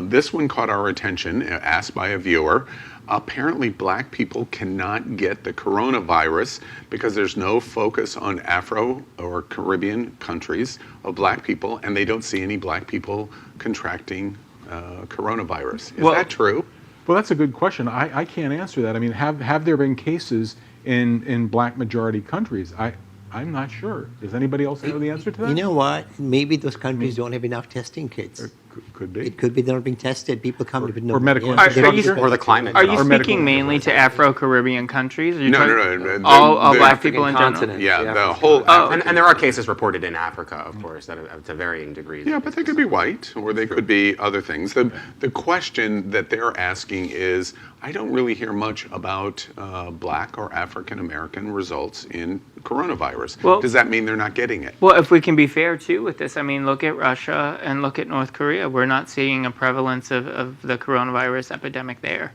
This one caught our attention, asked by a viewer. apparently black people cannot get the coronavirus because there's no focus on Afro or Caribbean countries of black people, and they don't see any black people contracting coronavirus. Is that true? Well, that's a good question. I can't answer that. I mean, have there been cases in black majority countries? I'm not sure. Does anybody else know the answer to that? You know what? Maybe those countries don't have enough testing kits. Could be. It could be they're not being tested. People come with no. Or medical infrastructure. Or the climate. Are you speaking mainly to Afro-Caribbean countries? Are you No. All black people in general? Yeah, the whole. And there are cases reported in Africa, of course, that are to varying degrees. Yeah, but they could be white, or they could be other things. The question that they're asking is, I don't really hear much about black or African American results in coronavirus. Well, does that mean they're not getting it? Well, if we can be fair too with this, I mean, look at Russia and look at North Korea. We're not seeing a prevalence of the coronavirus epidemic there.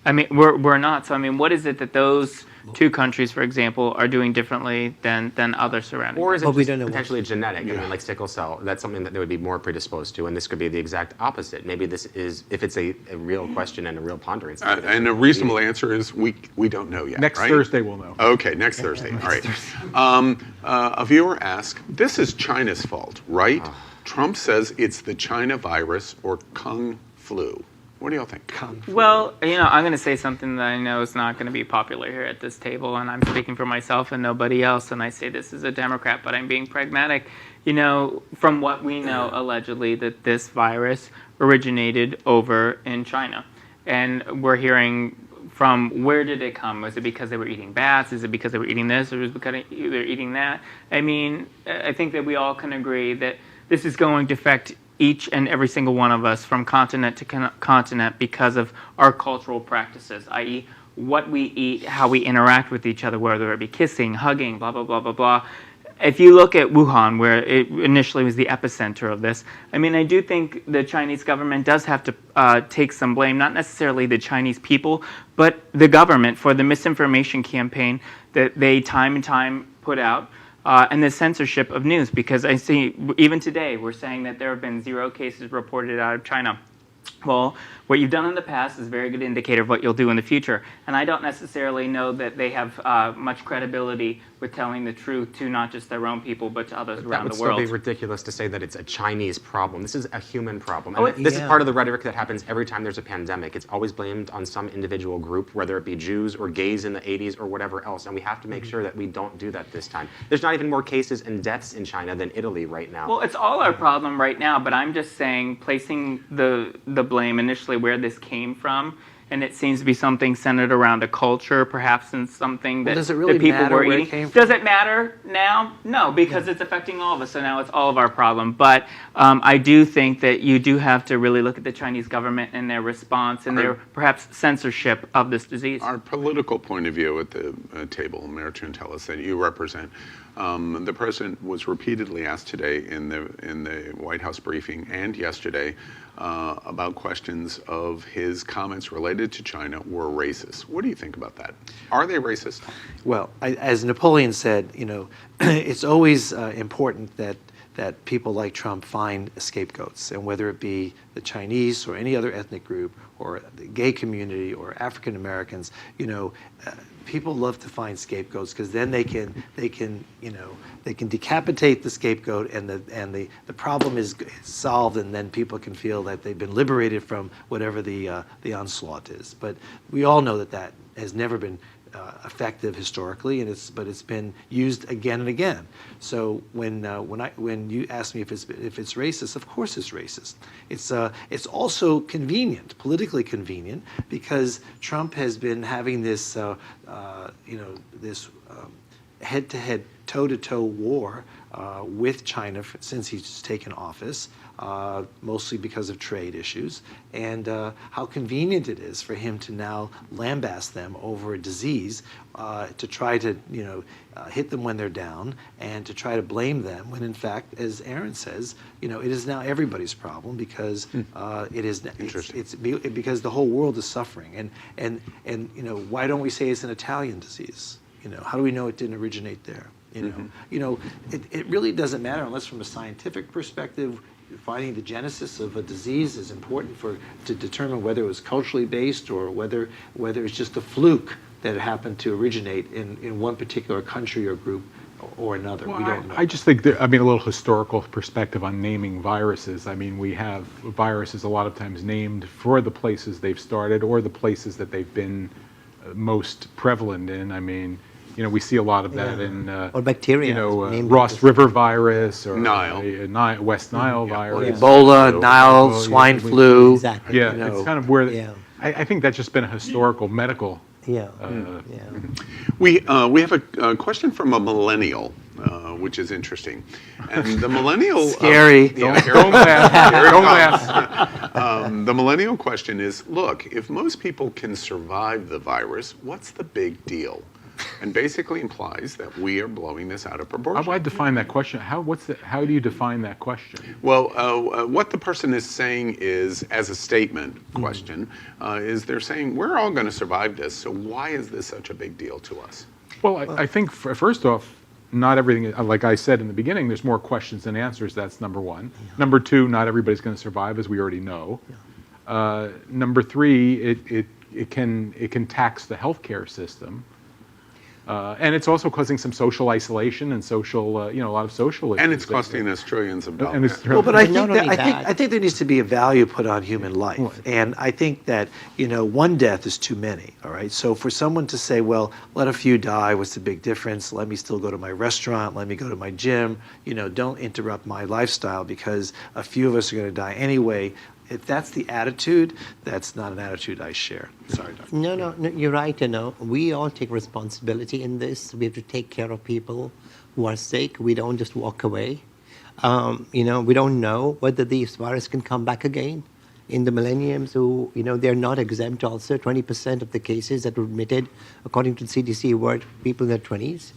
I mean, we're not. So, I mean, what is it that those two countries, for example, are doing differently than other surrounding Or is it countries? just potentially genetic? I mean, like sickle cell, that's something that they would be more predisposed to, and this could be the exact opposite. Maybe this is, if it's a real question and a real ponderance. And a reasonable answer is we don't know yet. Next right? Thursday we'll know. Okay, next Thursday. All right. A viewer asked, this is China's fault, right? Trump says it's the China virus or Kung flu. What do y'all think? Well, you know, I'm going to say something that I know is not going to be popular here at this table, and I'm speaking for myself and nobody else, and I say this as a Democrat, but I'm being pragmatic. You know, from what we know, allegedly, that this virus originated over in China. And we're hearing from where did it come? Was it because they were eating bats? Is it because they were eating this? Or was it because they were eating that? I mean, I think that we all can agree that this is going to affect each and every single one of us from continent to continent because of our cultural practices, i.e. what we eat, how we interact with each other, whether it be kissing, hugging, blah, blah, blah, blah, blah. If you look at Wuhan, where it initially was the epicenter of this, I mean, I do think the Chinese government does have to take some blame, not necessarily the Chinese people, but the government for the misinformation campaign that they time and time put out. And the censorship of news, because I see even today we're saying that there have been 0 cases reported out of China. Well, what you've done in the past is a very good indicator of what you'll do in the future. And I don't necessarily know that they have much credibility with telling the truth to not just their own people, but to others around the world. That would still be ridiculous to say that it's a Chinese problem. This is a human problem. And this is part of the rhetoric that happens every time there's a pandemic. It's always blamed on some individual group, whether it be Jews or gays in the 80s or whatever else. And we have to make sure that we don't do that this time. There's not even more cases and deaths in China than Italy right now. Well, it's all our problem right now, but I'm just saying, placing the blame initially where this came from, and it seems to be something centered around a culture, perhaps in something that does it really the people matter were where it eating. came from? Does it matter now? No, because it's affecting all of us, so now it's all of our problem. But I do think that you do have to really look at the Chinese government and their response and their perhaps censorship of this disease. Our political point of view at the table, Mayor Chantelis, that you represent, the president was repeatedly asked today in the White House briefing and yesterday about questions of his comments related to China were racist. What do you think about that? Are they racist? Well, as Napoleon said, you know, it's always important that people like Trump find scapegoats, and whether it be the Chinese or any other ethnic group or the gay community or African Americans, you know, people love to find scapegoats because then they can decapitate the scapegoat and the problem is solved, and then people can feel that they've been liberated from whatever the onslaught is. But we all know that has never been effective historically, but it's been used again and again. So when you ask me if it's racist, of course it's racist. It's also convenient, politically convenient, because Trump has been having this this head-to-head, toe-to-toe war with China since he's taken office, mostly because of trade issues, and how convenient it is for him to now lambast them over a disease, to try to hit them when they're down, and to try to blame them when in fact, as Aaron says, it is now everybody's problem because it's because the whole world is suffering, and why don't we say it's an Italian disease? How do we know it didn't originate there? It really doesn't matter unless from a scientific perspective, finding the genesis of a disease is important to determine whether it was culturally based or whether it's just a fluke that happened to originate in one particular country or group or another. Well, we don't know. I just think that, a little historical perspective on naming viruses. We have viruses a lot of times named for the places they've started or the places that they've been most prevalent in. We see a lot of that in or bacteria, Ross River virus or Nile. West Nile virus. Ebola, Nile, swine flu. Exactly. Yeah, it's kind of where I think that's just been a historical medical. We have a question from a millennial, which is interesting, and the millennial scary. Don't laugh. The millennial question is: look, if most people can survive the virus, what's the big deal? And basically implies that we are blowing this out of proportion. How would I define that question? How do you define that question? Well, what the person is saying is, as a statement question, is they're saying we're all going to survive this. So why is this such a big deal to us? Well, I think first off, not everything. Like I said in the beginning, there's more questions than answers. That's number one. Yeah. Number two, not everybody's going to survive, as we already know. Yeah. Number three, it can tax the healthcare system. And it's also causing some social isolation and social, a lot of social issues. And it's costing us trillions of dollars. Well, but I think there needs to be a value put on human life. Right. And I think that, one death is too many, all right? So for someone to say, well, let a few die, what's the big difference? Let me still go to my restaurant, let me go to my gym, don't interrupt my lifestyle because a few of us are going to die anyway. If that's the attitude, that's not an attitude I share. Sorry, Doctor. No, you're right. We all take responsibility in this. We have to take care of people who are sick. We don't just walk away. We don't know whether these virus can come back again. In the millenniums, they're not exempt. Also, 20% of the cases that were admitted, according to the CDC, were people in their 20s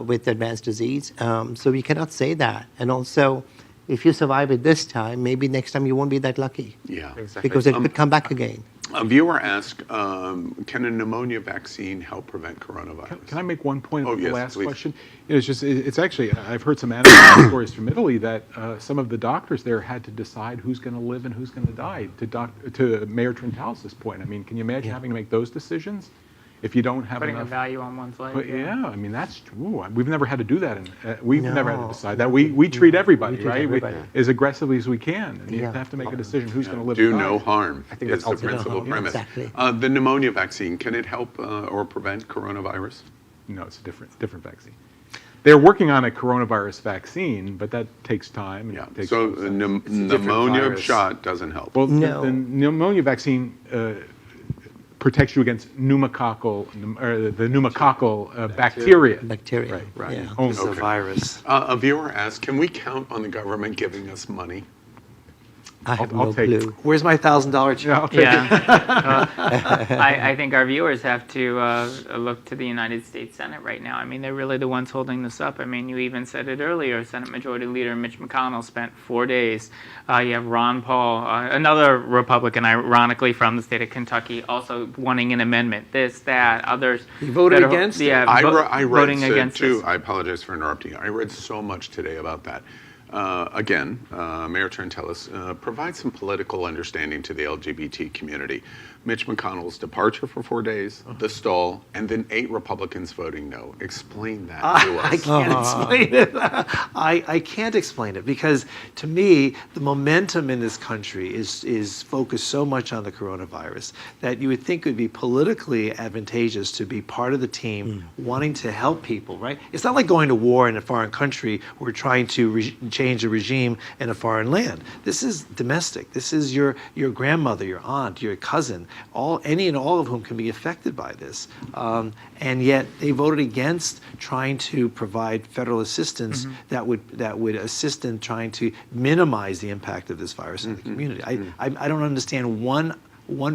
with advanced disease. So we cannot say that. And also, if you survive it this time, maybe next time you won't be that lucky. Yeah, exactly. Because it could come back again. A viewer asked, can a pneumonia vaccine help prevent coronavirus? Can I make one point about the last please. question? It's actually, I've heard some anecdotal stories from Italy that some of the doctors there had to decide who's going to live and who's going to die, to Mayor Trentalis' point. Can you imagine having to make those decisions? If you don't have putting enough, a value on one's life. That's true. We've never had to do that. We've never had to decide that. We treat everybody, as aggressively as we can. And you have to make a decision who's going to live. Do no harm. I think that's that's the principal premise. Exactly. The pneumonia vaccine, can it help or prevent coronavirus? No, it's a different vaccine. They're working on a coronavirus vaccine, but that takes time. And takes so the pneumonia shot doesn't help. Well, the pneumonia vaccine protects you against pneumococcal bacteria. Bacteria. Right. Yeah. It's a virus. A viewer asked, can we count on the government giving us money? I have I'll no take clue. Where's my $1,000 check? I think our viewers have to look to the United States Senate right now. They're really the ones holding this up. You even said it earlier. Senate Majority Leader Mitch McConnell spent 4 days. You have Ron Paul, another Republican, ironically from the state of Kentucky, also wanting an amendment. This, that, others. He voted against it? I read voting against too. this. I apologize for interrupting you. I read so much today about that. Again, Mayor Trentalis provides some political understanding to the LGBT community. Mitch McConnell's departure for 4 days, the stall, and then 8 Republicans voting no. Explain that to us. I can't explain it. I can't explain it because, to me, the momentum in this country is focused so much on the coronavirus that you would think it would be politically advantageous to be part of the team wanting to help people, right? It's not like going to war in a foreign country or trying to change a regime in a foreign land. This is domestic. This is your grandmother, your aunt, your cousin. Any and all of whom can be affected by this, and yet they voted against trying to provide federal assistance that would assist in trying to minimize the impact of this virus in the community. I don't understand one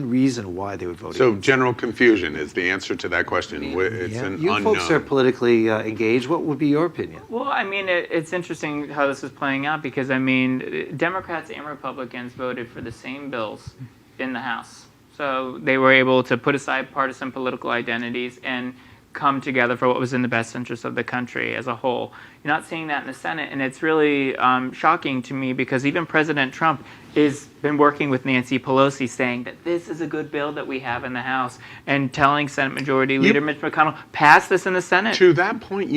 reason why they would vote So against. general confusion is the answer to that question. It's an You unknown. folks are politically engaged. What would be your opinion? Well, it's interesting how this is playing out because, Democrats and Republicans voted for the same bills in the House. So they were able to put aside partisan political identities and come together for what was in the best interest of the country as a whole. You're not seeing that in the Senate, and it's really shocking to me because even President Trump has been working with Nancy Pelosi saying that this is a good bill that we have in the House and telling Senate Majority Leader Mitch McConnell, pass this in the Senate. To that point,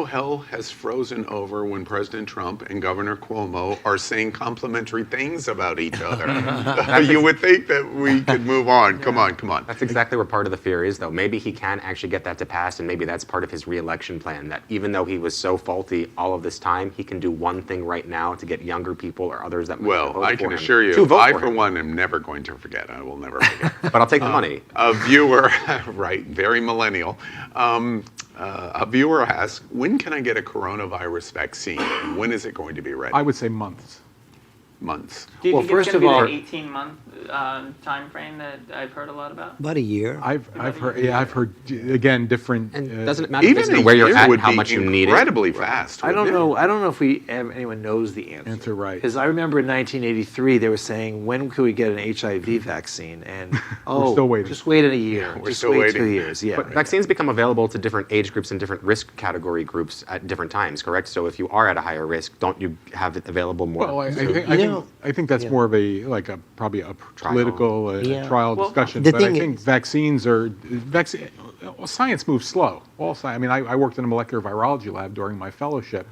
hell has frozen over when President Trump and Governor Cuomo are saying complimentary things about each other. You would think that we could move on. Come on. That's exactly where part of the fear is, though. Maybe he can actually get that to pass, and maybe that's part of his re-election plan, that even though he was so faulty all of this time, he can do one thing right now to get younger people or others that might vote for him. I can assure you, I, for one, am never going to forget. I will never forget. But I'll take the money. A viewer, right, very millennial. A viewer asks, when can I get a coronavirus vaccine? When is it going to be ready? I would say months. Months. Do you Well, think first it's going of to be all- that 18-month time frame that I've heard a lot about? About a year. I've heard again different. And doesn't it matter Even where you're at would and how be much you need it? incredibly fast. I don't wouldn't it? know. I don't know if anyone knows the answer. Right. Because I remember in 1983 they were saying, when could we get an HIV vaccine? And still waiting. just wait in a year. We're Just still wait waiting. 2 years. Yeah. But vaccines become available to different age groups and different risk category groups at different times, correct? So if you are at a higher risk, don't you have it available more? Well, I soon? think that's more of probably a political trial discussion. The But I thing think science moves slow. I worked in a molecular virology lab during my fellowship,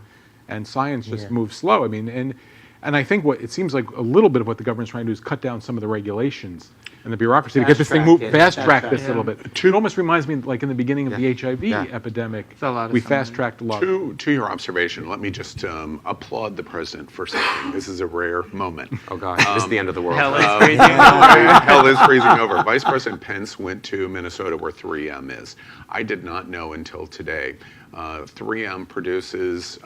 and science just moves slow. And I think what it seems like a little bit of what the government's trying to do is cut down some of the regulations and the bureaucracy to get this thing moved, fast track this a little bit. It almost reminds me, like in the beginning of the HIV epidemic, we fast tracked a lot. To your observation, let me just applaud the president for something. This is a rare moment. Oh God, this is the end of the world. Hell is freezing over. Hell is freezing over. Vice President Pence went to Minnesota where 3M is. I did not know until today. 3M produces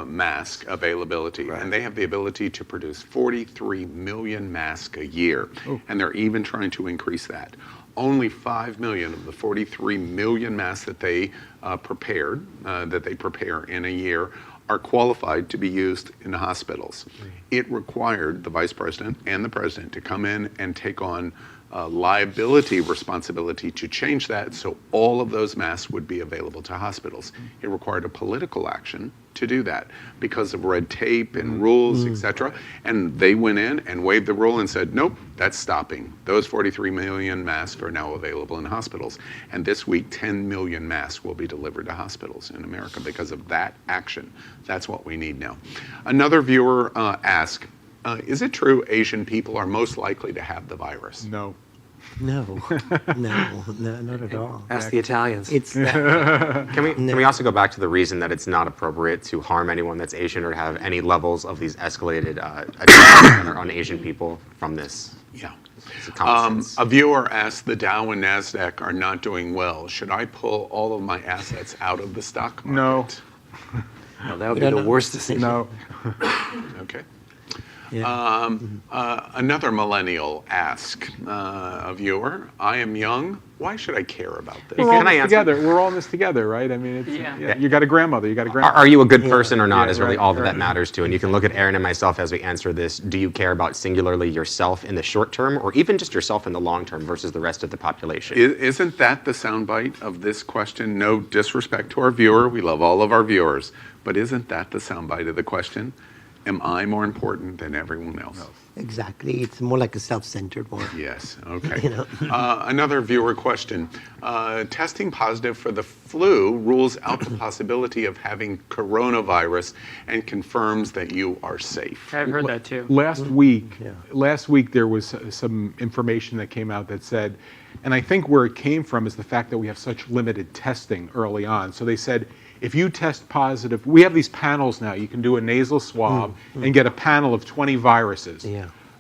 mask availability, and they have the ability to produce 43 million masks a year, and they're even trying to increase that. Only 5 million of the 43 million masks that they prepare in a year are qualified to be used in hospitals. It required the vice president and the president to come in and take on liability responsibility to change that so all of those masks would be available to hospitals. It required a political action to do that because of red tape and rules, etc. And they went in and waived the rule and said, nope, that's stopping. Those 43 million masks are now available in hospitals. And this week, 10 million masks will be delivered to hospitals in America because of that action. That's what we need now. Another viewer asked, is it true Asian people are most likely to have the virus? No. No, not at all. Ask the Italians. It's Can we also go back to the reason that it's not appropriate to harm anyone that's Asian or to have any levels of these escalated attacks on Asian people from this? Yeah. It's a common sense. A viewer asked, the Dow and NASDAQ are not doing well. Should I pull all of my assets out of the stock market? No. No, that would be the worst decision. No. Okay. yeah. Another millennial asked, a viewer, I am young. Why should I care about this? We're all Can I in this answer? together. We're all in this together, right? I mean, Yeah. you got a grandmother. You got a grandmother. Are you a good person or not Yeah, is really right, all that right. matters to. And you can look at Aaron and myself as we answer this. Do you care about singularly yourself in the short term or even just yourself in the long term versus the rest of the population? Isn't that the soundbite of this question? No disrespect to our viewer. We love all of our viewers. But isn't that the soundbite of the question? Am I more important than everyone else? Exactly. It's more like a self-centered one. Yes, okay. You know. Another viewer question. Testing positive for the flu rules out the possibility of having coronavirus and confirms that you are safe. I've heard that too. Last week there was some information that came out that said, and I think where it came from is the fact that we have such limited testing early on. So they said, if you test positive, we have these panels now. You can do a nasal swab and get a panel of 20 viruses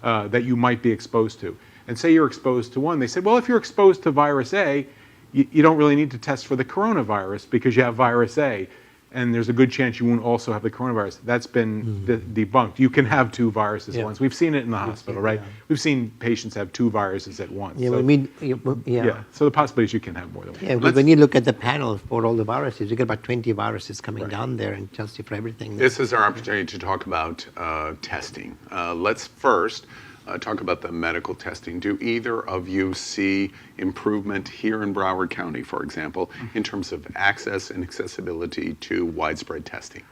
that you might be exposed to. And say you're exposed to one. They said, well, if you're exposed to virus A, you don't really need to test for the coronavirus because you have virus A. And there's a good chance you won't also have the coronavirus. That's been debunked. You can have two viruses at once. We've seen it in the hospital, right? We've seen patients have two viruses at once. Yeah, So, so the possibility is you can have more than one. Yeah, but when you look at the panel for all the viruses, you get about 20 viruses coming down there and tells you for everything. This is our opportunity to talk about testing. Let's first talk about the medical testing. Do either of you see improvement here in Broward County, for example, in terms of access and accessibility to widespread testing?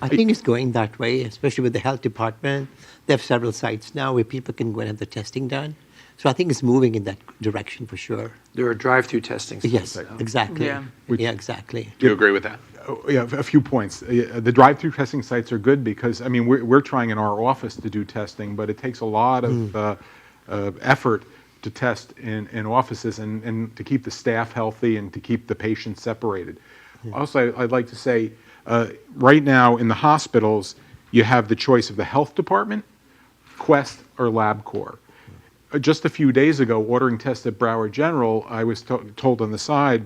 I think it's going that way, especially with the health department. They have several sites now where people can go and have the testing done. So I think it's moving in that direction for sure. There are drive-through testing sites. Yes, exactly. Yeah. Yeah, exactly. Do you agree with that? Yeah, a few points. The drive-through testing sites are good because, I mean, we're trying in our office to do testing, but it takes a lot of effort to test in offices and to keep the staff healthy and to keep the patients separated. Also, I'd like to say, right now in the hospitals, you have the choice of the health department, Quest, or LabCorp. Just a few days ago, ordering tests at Broward General, I was told on the side,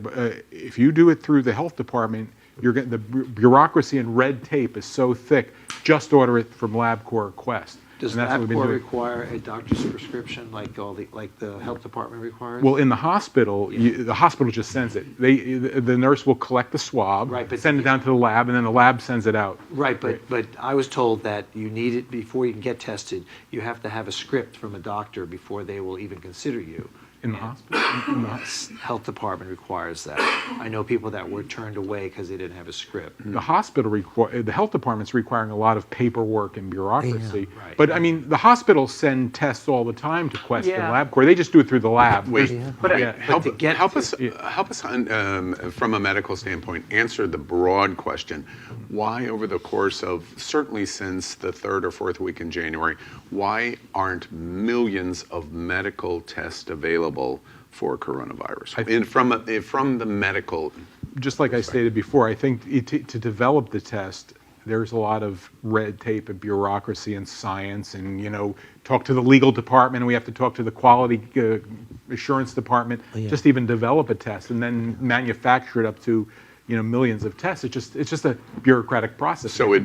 if you do it through the health department, you're getting the bureaucracy and red tape is so thick. Just order it from LabCorp or Quest. Does LabCorp require a doctor's prescription like the health department requires? Well, in the hospital, the hospital just sends it. The nurse will collect the swab, send it down to the lab, and then the lab sends it out. Right, but I was told that you need it before you can get tested. You have to have a script from a doctor before they will even consider you. In the hospital? Health department requires that. I know people that were turned away because they didn't have a script. The the health department's requiring a lot of paperwork and bureaucracy. Yeah, right. But I mean, the hospitals send tests all the time to Quest and LabCorp. They just do it through the lab. Wait, help us from a medical standpoint, answer the broad question. Why, over the course of, certainly since the 3rd or 4th week in January, why aren't millions of medical tests available for coronavirus? From the medical. Just like I stated before, I think to develop the test, there's a lot of red tape and bureaucracy and science, and talk to the legal department, and we have to talk to the quality assurance department just to even develop a test, and then manufacture it up to millions of tests. It's just a bureaucratic process. So it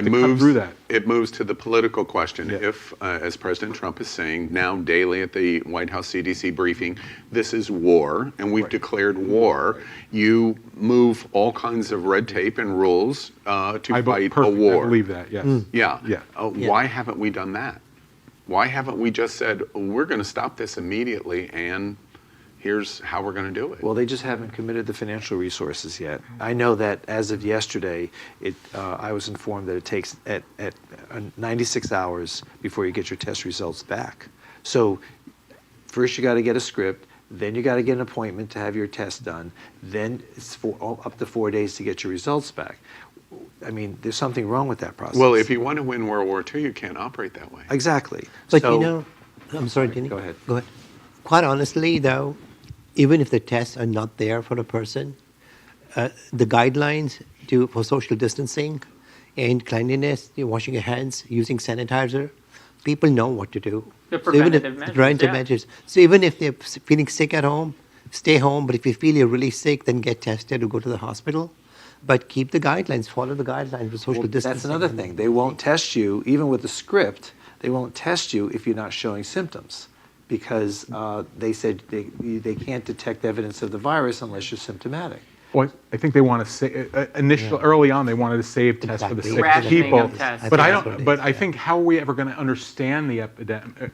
moves through that. It moves to the political question. Yeah. If, as President Trump is saying now daily at the White House CDC briefing, this is war, and we've declared war. You move all kinds of red tape and rules to fight a war. I believe that. Yes. Yeah. Why haven't we done that? Why haven't we just said we're going to stop this immediately and here's how we're going to do it? Well, they just haven't committed the financial resources yet. I know that as of yesterday, I was informed that it takes at 96 hours before you get your test results back. So first you got to get a script, then you got to get an appointment to have your test done, then it's up to 4 days to get your results back. I mean, there's something wrong with that process. Well, if you want to win World War II, you can't operate that way. Exactly. But I'm sorry, Denny. Go ahead. Go ahead. Quite honestly, though, even if the tests are not there for a person, the guidelines for social distancing and cleanliness, washing your hands, using sanitizer, people know what to do. The preventative measures. So even if they're feeling sick at home, stay home. But if you feel you're really sick, then get tested or go to the hospital. But keep the guidelines, follow the guidelines for social distancing. That's another thing. They won't test you, even with the script, they won't test you if you're not showing symptoms. Because they said they can't detect evidence of the virus unless you're symptomatic. Well, I think they want to say early on they wanted to save tests for the sick people. But I think how are we ever going to understand the epidemic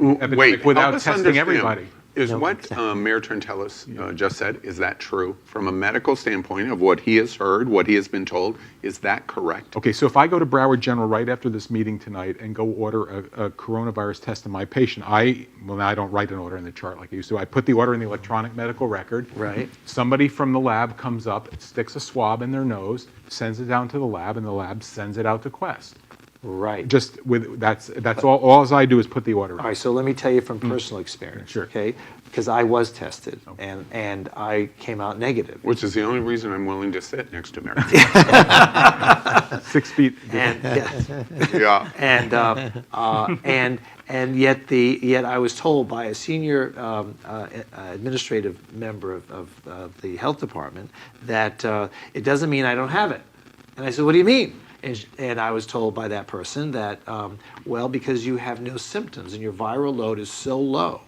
without testing everybody? Is what Mayor Trentalis just said, is that true? From a medical standpoint of what he has heard, what he has been told, is that correct? Okay, so if I go to Broward General right after this meeting tonight and go order a coronavirus test on my patient, now I don't write an order in the chart like I used to. I put the order in the electronic medical record. Right. Somebody from the lab comes up, sticks a swab in their nose, sends it down to the lab, and the lab sends it out to Quest. Right. Just that's all I do is put the order in. All right, so let me tell you from personal experience, sure. Okay? Because I was tested, and I came out negative. Which is the only reason I'm willing to sit next to Mary. 6 feet. And yet I was told by a senior administrative member of the health department that it doesn't mean I don't have it. And I said, what do you mean? And I was told by that person that, well, because you have no symptoms and your viral load is so low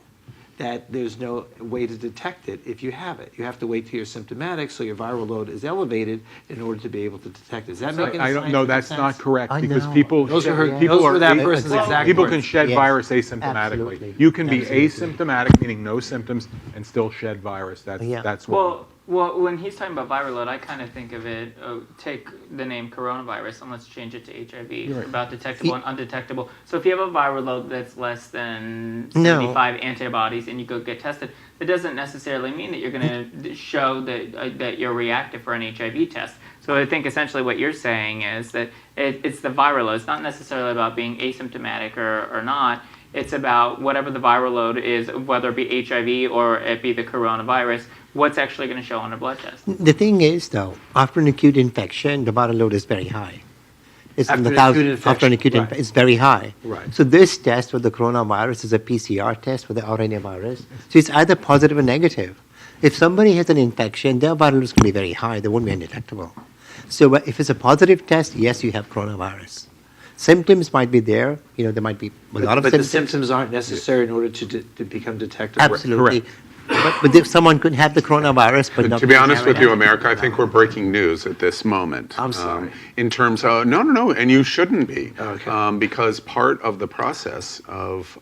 that there's no way to detect it if you have it. You have to wait till you're symptomatic, so your viral load is elevated in order to be able to detect it. Does that make any I don't know. scientific That's sense? not correct I because know. people Those are her- people those are were that person's exact people words. can shed Yes. virus asymptomatically. Absolutely. You can be Absolutely. asymptomatic, meaning no symptoms, and still shed virus. That's what. Well, when he's talking about viral load, I kind of think of it, take the name coronavirus and let's change it to HIV, Right. about detectable and undetectable. So if you have a viral load that's less than No. 75 antibodies and you go get tested, it doesn't necessarily mean that you're going to show that you're reactive for an HIV test. So I think essentially what you're saying is that it's the viral load. It's not necessarily about being asymptomatic or not. It's about whatever the viral load is, whether it be HIV or it be the coronavirus, what's actually going to show on a blood test. The thing is, though, after an acute infection, the viral load is very high. It's in the thousands. After an acute infection, it's very high. Right. So this test for the coronavirus is a PCR test for the RNA virus. So it's either positive or negative. If somebody has an infection, their viral load is going to be very high. They won't be undetectable. So if it's a positive test, yes, you have coronavirus. Symptoms might be there. There might be a lot of But symptoms. the symptoms aren't necessary in order to become detectable. Absolutely. But if someone could have the coronavirus, but not To be honest with you, it. America, I think we're breaking news at this moment. I'm sorry. In terms of, no, and you shouldn't be. Okay. Because part of the process of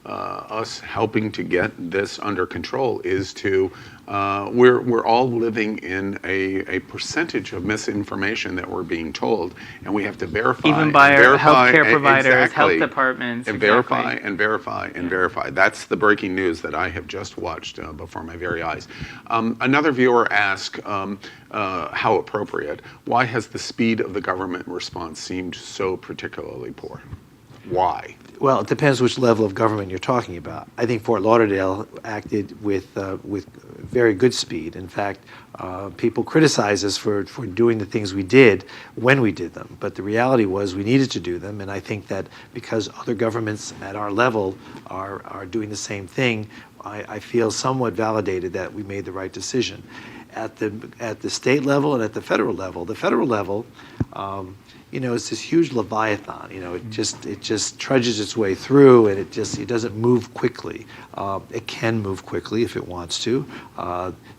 us helping to get this under control is to, we're all living in a percentage of misinformation that we're being told, and we have to verify. Even by and our verify, healthcare providers, exactly, health departments. and exactly. verify and verify and verify. That's the breaking news that I have just watched before my very eyes. Another viewer asked, how appropriate, why has the speed of the government response seemed so particularly poor? Why? Well, it depends which level of government you're talking about. I think Fort Lauderdale acted with very good speed. In fact, people criticize us for doing the things we did when we did them. But the reality was we needed to do them. And I think that because other governments at our level are doing the same thing, I feel somewhat validated that we made the right decision. At the state level and at the federal level, it's this huge leviathan. It just trudges its way through, and it doesn't move quickly. It can move quickly if it wants to.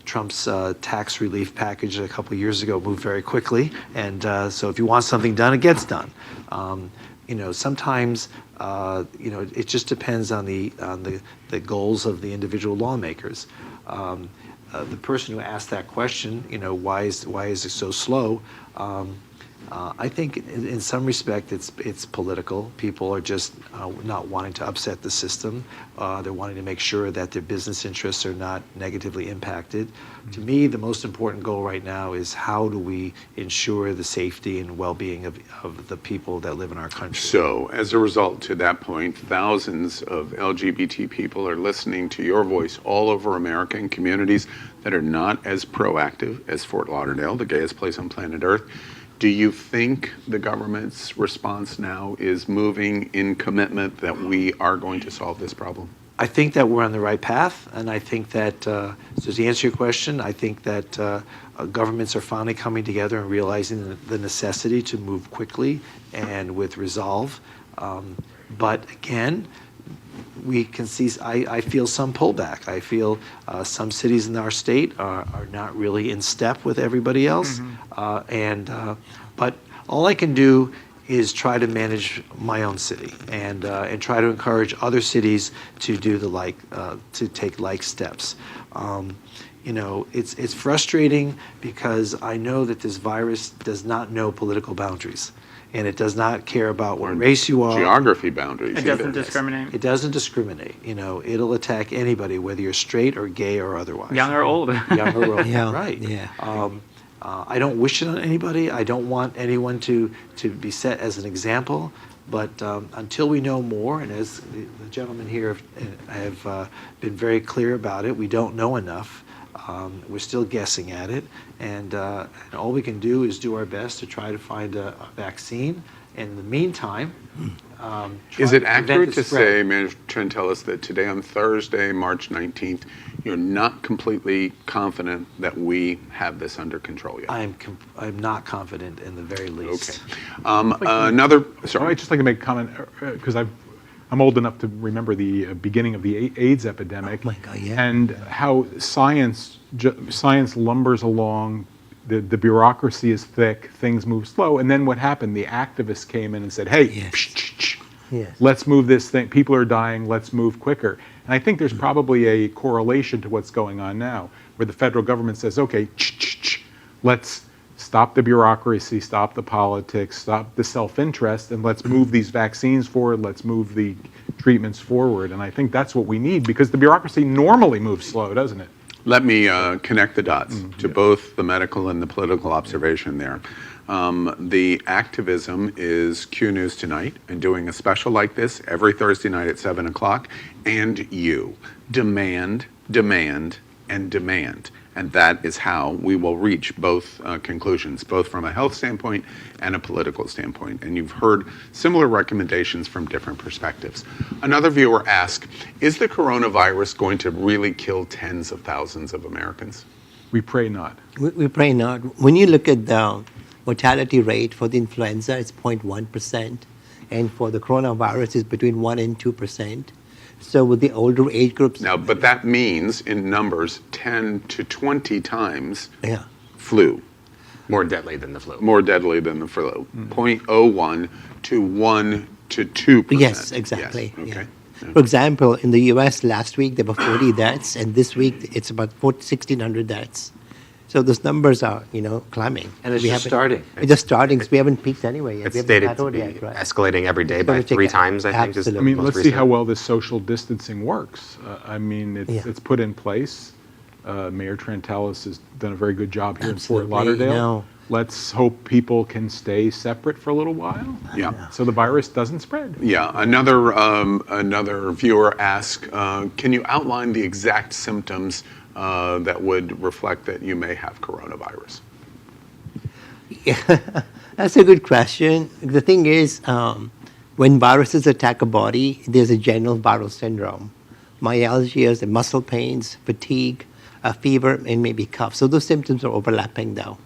Trump's tax relief package a couple of years ago moved very quickly, and so if you want something done, it gets done. Sometimes it just depends on the goals of the individual lawmakers. The person who asked that question, why is it so slow? I think in some respect it's political. People are just not wanting to upset the system. They're wanting to make sure that their business interests are not negatively impacted. To me, the most important goal right now is how do we ensure the safety and well-being of the people that live in our country. So, as a result, to that point, thousands of LGBT people are listening to your voice all over America in communities that are not as proactive as Fort Lauderdale, the gayest place on planet Earth. Do you think the government's response now is moving in commitment that we are going to solve this problem? I think that we're on the right path, and I think that, so to answer your question, I think that governments are finally coming together and realizing the necessity to move quickly and with resolve. But again, we can see, I feel some pullback. I feel some cities in our state are not really in step with everybody else. But all I can do is try to manage my own city and try to encourage other cities to do to take like steps. It's frustrating because I know that this virus does not know political boundaries. And it does not care about what race you are. Geography boundaries. It doesn't discriminate. It doesn't discriminate. It'll attack anybody, whether you're straight or gay or otherwise. Young or old. Young or old. Yeah. Right. Yeah. I don't wish it on anybody. I don't want anyone to be set as an example. But until we know more, and as the gentlemen here have been very clear about it, we don't know enough. We're still guessing at it, and all we can do is do our best to try to find a vaccine. In the meantime, is it accurate to say, Manager Trentalis, that today on Thursday, March 19th, you're not completely confident that we have this under control yet? I'm not confident in the very least. Okay. Another. Sorry. I'd just like to make a comment because I'm old enough to remember the beginning of the AIDS epidemic. Oh my God, yeah. And how science lumbers along, the bureaucracy is thick, things move slow, and then what happened? The activists came in and said, hey, Yes. Yes. let's move this thing. People are dying, let's move quicker. And I think there's probably a correlation to what's going on now, where the federal government says, okay, let's stop the bureaucracy, stop the politics, stop the self-interest, and let's move these vaccines forward, let's move the treatments forward. And I think that's what we need, because the bureaucracy normally moves slow, doesn't it? Let me connect the dots to both the medical and the political observation there. The activism is Q News Tonight, and doing a special like this every Thursday night at 7 o'clock, and you. Demand, demand, and demand. And that is how we will reach both conclusions, both from a health standpoint and a political standpoint. And you've heard similar recommendations from different perspectives. Another viewer asked, is the coronavirus going to really kill tens of thousands of Americans? We pray not. We pray not. When you look at the mortality rate for the influenza, it's 0.1%. And for the coronavirus, it's between 1 and 2%. So with the older age groups... Now, but that means in numbers 10 to 20 times Yeah. flu. More deadly than the flu. More deadly than the flu. 0.01 to 1 to 2%. Yes, exactly. Yes. Okay. Yeah. For example, in the US last week, there were 40 deaths, and this week it's about 1,600 deaths. So those numbers are, climbing. And it's We just haven't- starting. It's just starting, so we haven't peaked anyway yet. It's We haven't stated to plateaued be yet, right? escalating every day It's by gonna take 3 times, I think. Is absolutely. I mean, most let's see recent. how well this social distancing works. Yeah. It's put in place. Mayor Trantalis has done a very good job here Absolutely. in Fort Lauderdale. No. Let's hope people can stay separate for a little while. Yeah. So the virus doesn't spread. Yeah. Another viewer asked, can you outline the exact symptoms that would reflect that you may have coronavirus? Yeah, that's a good question. The thing is, when viruses attack a body, there's a general viral syndrome. Myalgias, the muscle pains, fatigue, fever, and maybe cough. So those symptoms are overlapping though.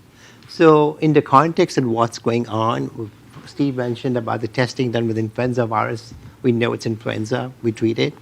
So in the context of what's going on, Steve mentioned about the testing done with influenza virus. We know it's influenza, we treat it.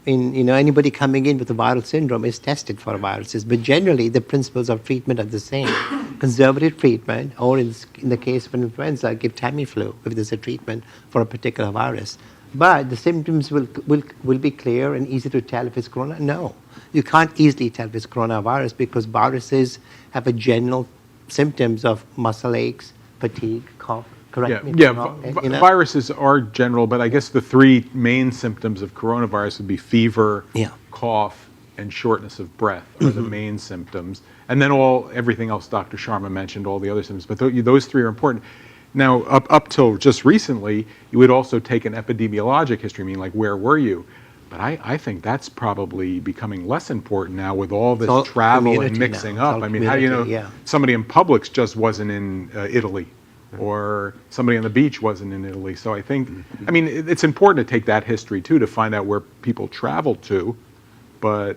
Anybody coming in with a viral syndrome is tested for viruses, but generally the principles of treatment are the same. Conservative treatment, or in the case of influenza, give Tamiflu if there's a treatment for a particular virus. But the symptoms will be clear and easy to tell if it's corona. No, you can't easily tell if it's coronavirus because viruses have a general symptoms of muscle aches, fatigue, cough. Correct me if I'm wrong, Viruses are general, but I guess the 3 main symptoms of coronavirus would be fever, cough, and shortness of breath are the main symptoms. And then everything else Dr. Sharma mentioned, all the other symptoms, but those 3 are important. Now, up till just recently, you would also take an epidemiologic history, meaning like where were you? But I think that's probably becoming less important now with all this travel and mixing up. I mean, how do you know somebody in Publix just wasn't in Italy? Or somebody on the beach wasn't in Italy. So I think, it's important to take that history too, to find out where people travel to, but...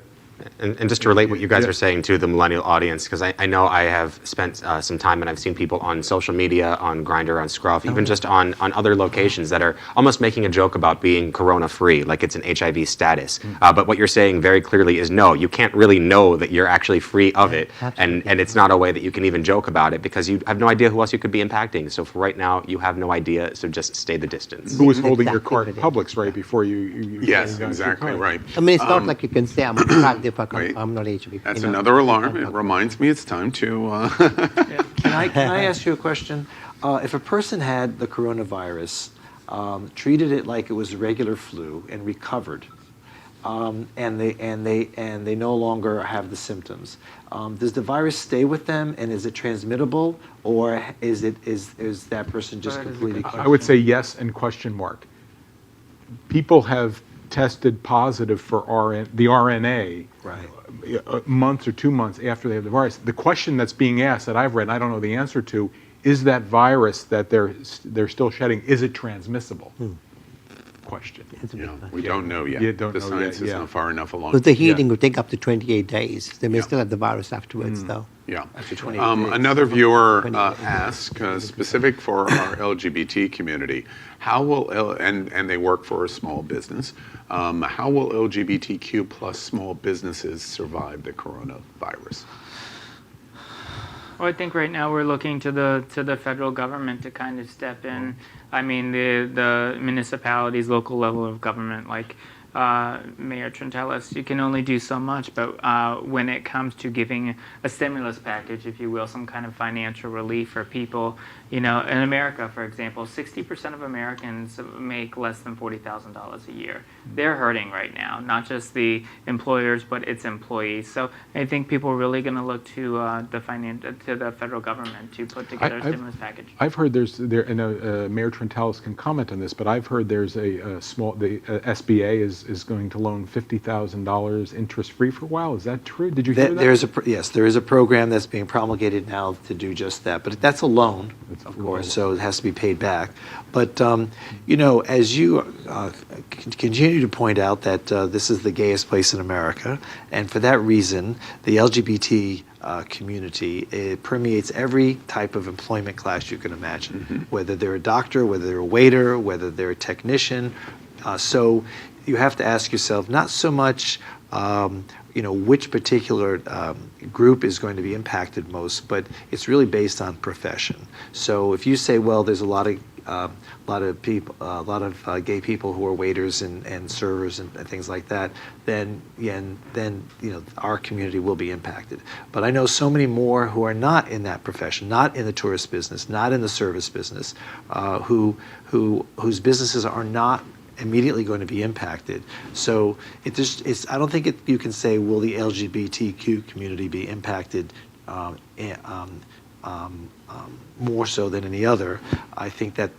And just to relate what you guys are saying to the millennial audience, because I know I have spent some time and I've seen people on social media, on Grindr, on Scruff, even just on other locations that are almost making a joke about being corona-free, like it's an HIV status. But what you're saying very clearly is no, you can't really know that you're actually free of it, and it's not a way that you can even joke about it because you have no idea who else you could be impacting. So for right now, you have no idea, so just stay the distance. Who was holding your cart at Publix right before you Yes, exactly right. I mean, it's not like you can say I'm attractive if I'm not HIV. That's another alarm. It reminds me it's time to... Can I ask you a question? If a person had the coronavirus, treated it like it was regular flu and recovered, and they no longer have the symptoms, does the virus stay with them, and is it transmittable, or is that person just completely... I would say yes and question mark. People have tested positive for the RNA a month or 2 months after they have the virus. The question that's being asked that I've read, and I don't know the answer to, is that virus that they're still shedding, is it transmissible? question. We don't know yet. You don't the know science yet, is not far enough along. But the healing would take up to 28 days. They may Yeah. still have the virus afterwards, though. Yeah. After 28 days. Another viewer asked, specific for our LGBT community, how will, and they work for a small business, how will LGBTQ plus small businesses survive the coronavirus? Well, I think right now we're looking to the federal government to kind of step in. I mean, the municipalities, local level of government, like Mayor Trentalis, you can only do so much. But when it comes to giving a stimulus package, if you will, some kind of financial relief for people, in America, for example, 60% of Americans make less than $40,000 a year. They're hurting right now, not just the employers, but its employees. So I think people are really going to look to the federal government to put together a stimulus package. I've heard and Mayor Trentalis can comment on this, but I've heard there's the SBA is going to loan $50,000 interest-free for a while. Is that true? Did you hear that? Yes, there is a program that's being promulgated now to do just that. But that's a loan, of course, so it has to be paid back. But, as you continue to point out that this is the gayest place in America, and for that reason, the LGBT community, it permeates every type of employment class you can imagine, whether they're a doctor, whether they're a waiter, whether they're a technician. So you have to ask yourself not so much which particular group is going to be impacted most, but it's really based on profession. So if you say, well, there's a lot of gay people who are waiters and servers and things like that, then our community will be impacted. But I know so many more who are not in that profession, not in the tourist business, not in the service business, whose businesses are not immediately going to be impacted. So I don't think you can say, will the LGBTQ community be impacted more so than any other. I think that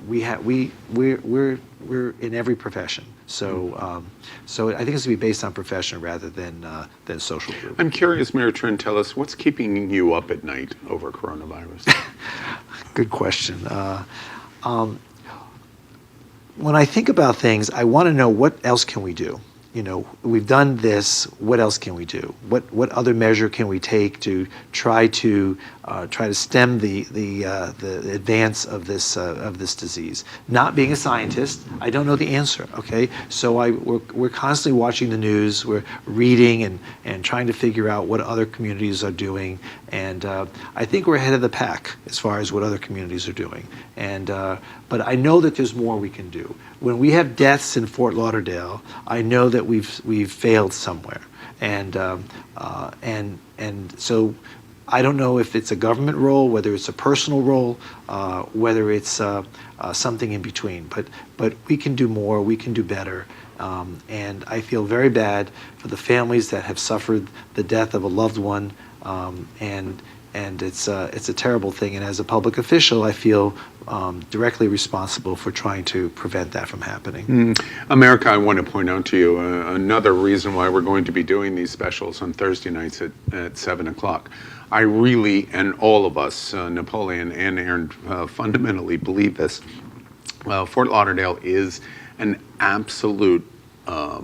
we're in every profession. So I think it's to be based on profession rather than social group. I'm curious, Mayor Trentalis, what's keeping you up at night over coronavirus? Good question. When I think about things, I want to know what else can we do. We've done this. What else can we do? What other measure can we take to try to stem the advance of this disease? Not being a scientist, I don't know the answer. Okay, so we're constantly watching the news. We're reading and trying to figure out what other communities are doing. And I think we're ahead of the pack as far as what other communities are doing. And but I know that there's more we can do. When we have deaths in Fort Lauderdale, I know that we've failed somewhere, and so I don't know if it's a government role, whether it's a personal role, whether it's something in between. But we can do more. We can do better. And I feel very bad for the families that have suffered the death of a loved one, and it's a terrible thing. And as a public official, I feel directly responsible for trying to prevent that from happening. America, I want to point out to you another reason why we're going to be doing these specials on Thursday nights at 7 o'clock. I really, and all of us, Napoleon and Aaron, fundamentally believe this. Fort Lauderdale is an absolute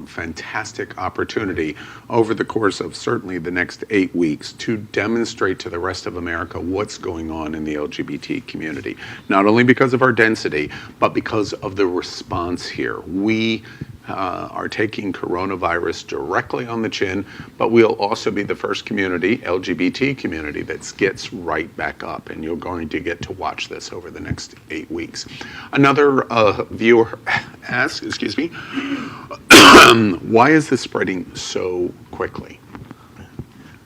fantastic opportunity over the course of certainly the next 8 weeks to demonstrate to the rest of America what's going on in the LGBT community. Not only because of our density, but because of the response here. We are taking coronavirus directly on the chin, but we'll also be the first community, LGBT community, that gets right back up. And you're going to get to watch this over the next 8 weeks. Another viewer asked, why is this spreading so quickly?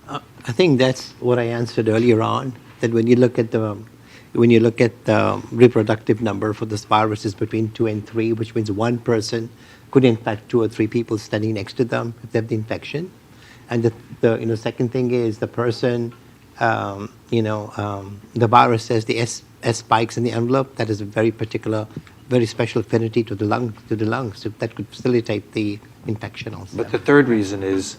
I think that's what I answered earlier on, that when you look at the reproductive number for this virus is between 2 and 3, which means one person could infect 2 or 3 people standing next to them if they have the infection. And the second thing is the person, the virus says the S spikes in the envelope. That is a very particular, very special affinity to the lungs. So that could facilitate the infection also. But the third reason is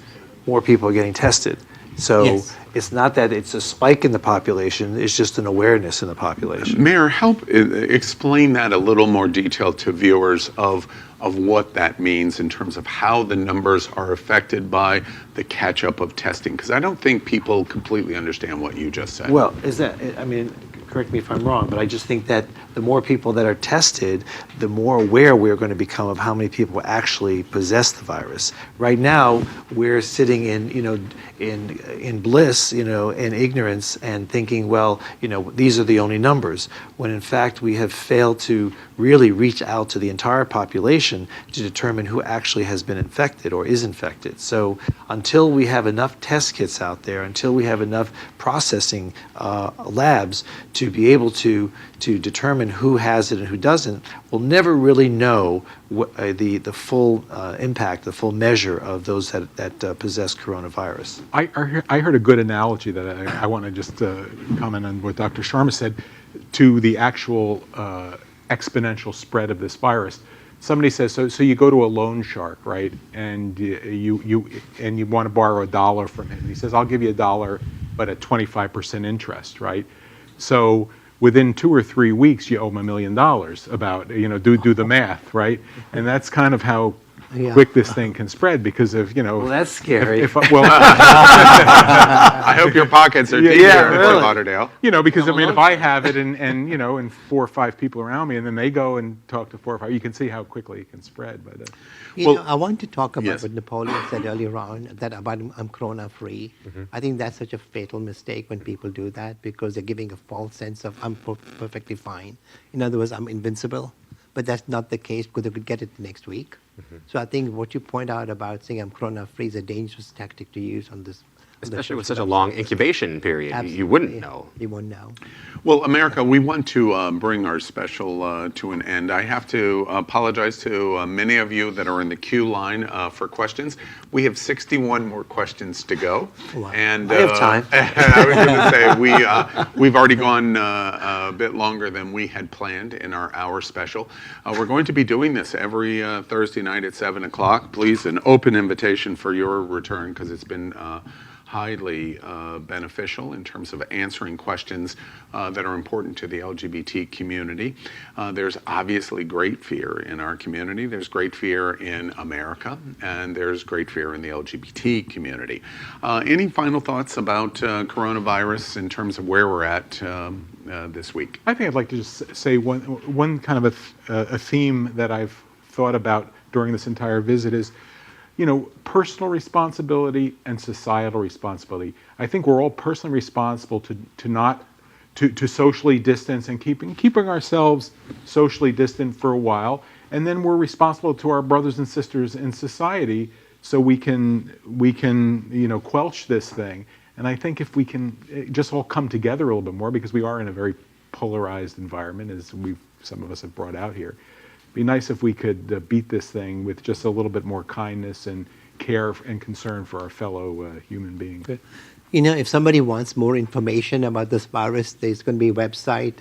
more people are getting tested. So Yes. it's not that it's a spike in the population, it's just an awareness in the population. Mayor, help explain that a little more detail to viewers of what that means in terms of how the numbers are affected by the catch-up of testing, because I don't think people completely understand what you just said. Well, I mean, correct me if I'm wrong, but I just think that the more people that are tested, the more aware we're going to become of how many people actually possess the virus. Right now, we're sitting in bliss, in ignorance, and thinking, well, these are the only numbers, when in fact we have failed to really reach out to the entire population to determine who actually has been infected or is infected. So until we have enough test kits out there, until we have enough processing labs to be able to determine who has it and who doesn't, we'll never really know the full impact, the full measure of those that possess coronavirus. I heard a good analogy that I want to just comment on what Dr. Sharma said to the actual exponential spread of this virus. Somebody says, so you go to a loan shark, right? And you want to borrow $1 from him. And he says, I'll give you $1, but at 25% interest, right? So within 2 or 3 weeks, you owe him $1 million. About, do the math, right? And that's kind of how quick this thing can spread because of, Well, that's scary. I hope your pockets are deep here in Fort Lauderdale. Because if I have it and 4 or 5 people around me, and then they go and talk to 4 or 5, you can see how quickly it can spread. But I want to talk about what Napoleon said earlier on, that about I'm corona-free. I think that's such a fatal mistake when people do that because they're giving a false sense of I'm perfectly fine. In other words, I'm invincible. But that's not the case because they could get it next week. So I think what you point out about saying I'm corona-free is a dangerous tactic to use on this. Especially with such a long incubation period. Absolutely. You wouldn't know. You wouldn't know. Well, America, we want to bring our special to an end. I have to apologize to many of you that are in the queue line for questions. We have 61 more questions to go. Wow. And I have time. I was going to say, we've already gone a bit longer than we had planned in our hour special. We're going to be doing this every Thursday night at 7 o'clock. Please, an open invitation for your return because it's been highly beneficial in terms of answering questions that are important to the LGBT community. There's obviously great fear in our community. There's great fear in America, and there's great fear in the LGBT community. Any final thoughts about coronavirus in terms of where we're at this week? I think I'd like to just say one kind of a theme that I've thought about during this entire visit is, personal responsibility and societal responsibility. I think we're all personally responsible to socially distance and keeping ourselves socially distant for a while, and then we're responsible to our brothers and sisters in society so we can quelch this thing. And I think if we can just all come together a little bit more, because we are in a very polarized environment, as some of us have brought out here. Be nice if we could beat this thing with just a little bit more kindness and care and concern for our fellow human beings. If somebody wants more information about this virus, there's going to be a website.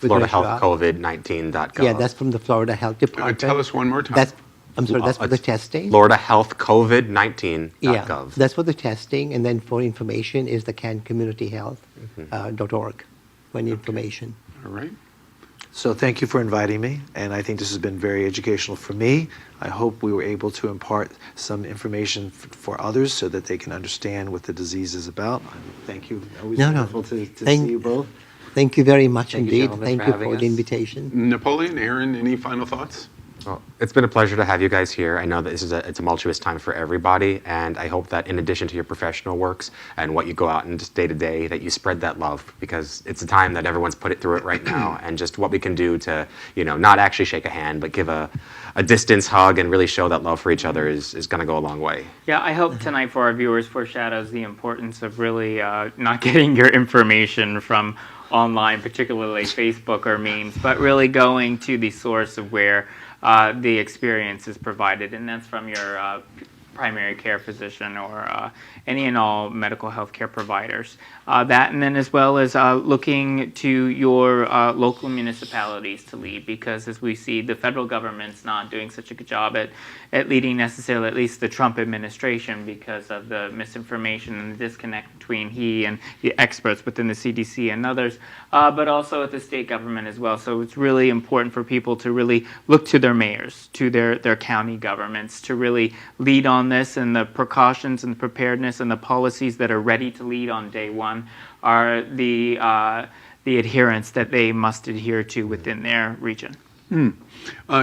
FloridaHealthCovid19.gov. Yeah, that's from the Florida Health Department. Tell us one more time. That's for the testing. FloridaHealthCovid19.gov. Yeah, that's for the testing, and then for information is the CanCommunityHealth.org for any information. All right. So thank you for inviting me, and I think this has been very educational for me. I hope we were able to impart some information for others so that they can understand what the disease is about. Thank you. Always wonderful to see you both. Thank you very much indeed. Gentlemen, Thank for you having for the us. invitation. Napoleon, Aaron, any final thoughts? Well, it's been a pleasure to have you guys here. I know that this is a tumultuous time for everybody, and I hope that in addition to your professional works and what you go out and just day to day, that you spread that love, because it's a time that everyone's put it through it right now, and just what we can do to, not actually shake a hand, but give a distance hug and really show that love for each other is going to go a long way. Yeah, I hope tonight for our viewers foreshadows the importance of really not getting your information from online, particularly Facebook or memes, but really going to the source of where the experience is provided, and that's from your primary care physician or any and all medical health care providers. That, and then as well as looking to your local municipalities to lead, because as we see, the federal government's not doing such a good job at leading necessarily, at least the Trump administration, because of the misinformation and the disconnect between he and the experts within the CDC and others, but also at the state government as well. So it's really important for people to really look to their mayors, to their county governments, to really lead on this, and the precautions and the preparedness and the policies that are ready to lead on day one are the adherence that they must adhere to within their region.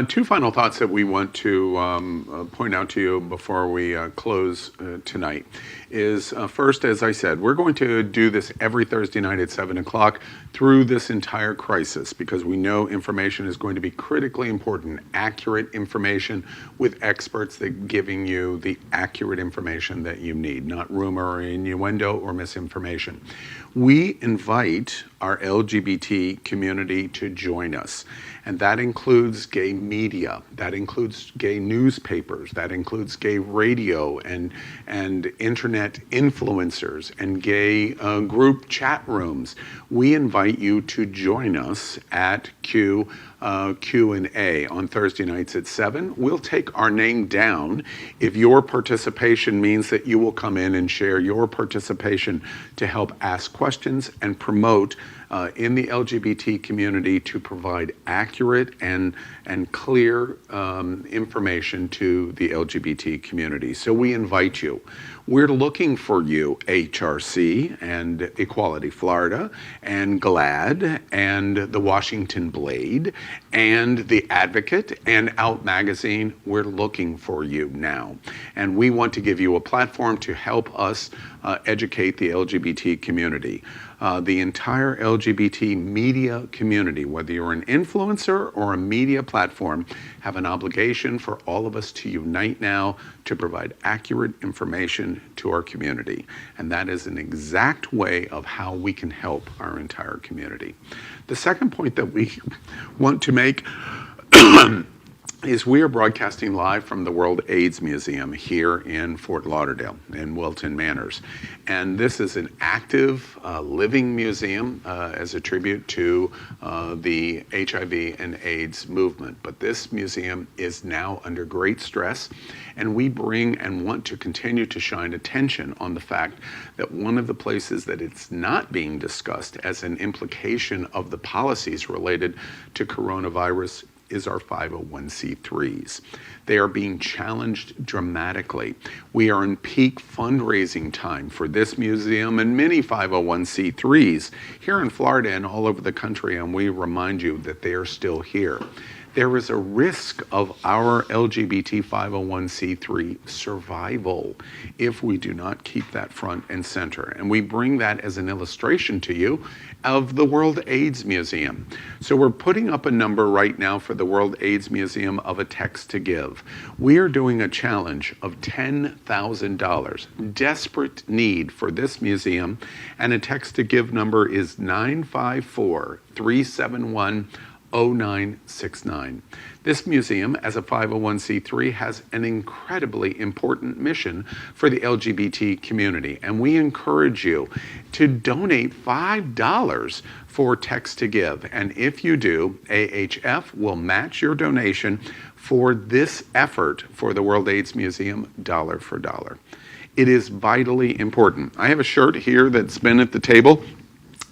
Two final thoughts that we want to point out to you before we close tonight is first, as I said, we're going to do this every Thursday night at 7 o'clock through this entire crisis, because we know information is going to be critically important, accurate information with experts that giving you the accurate information that you need, not rumor or innuendo or misinformation. We invite our LGBT community to join us, and that includes gay media, that includes gay newspapers, that includes gay radio and internet influencers and gay group chat rooms. We invite you to join us at Q&A on Thursday nights at 7. We'll take our name down if your participation means that you will come in and share your participation to help ask questions and promote in the LGBT community to provide accurate and clear information to the LGBT community. So we invite you. We're looking for you, HRC and Equality Florida and GLAAD and the Washington Blade and the Advocate and Out Magazine. We're looking for you now. And we want to give you a platform to help us educate the LGBT community. The entire LGBT media community, whether you're an influencer or a media platform, have an obligation for all of us to unite now to provide accurate information to our community. And that is an exact way of how we can help our entire community. The second point that we want to make is we are broadcasting live from the World AIDS Museum here in Fort Lauderdale in Wilton Manors. And this is an active, living museum as a tribute to the HIV and AIDS movement. But this museum is now under great stress, and we bring and want to continue to shine attention on the fact that one of the places that it's not being discussed as an implication of the policies related to coronavirus is our 501c3s. They are being challenged dramatically. We are in peak fundraising time for this museum and many 501c3s here in Florida and all over the country, and we remind you that they are still here. There is a risk of our LGBT 501c3 survival if we do not keep that front and center. And we bring that as an illustration to you of the World AIDS Museum. So we're putting up a number right now for the World AIDS Museum of a text to give. We are doing a challenge of $10,000. Desperate need for this museum, and a text to give number is 954-371-0969. This museum, as a 501c3, has an incredibly important mission for the LGBT community, and we encourage you to donate $5 for text to give. And if you do, AHF will match your donation for this effort for the World AIDS Museum, dollar for dollar. It is vitally important. I have a shirt here that's been at the table.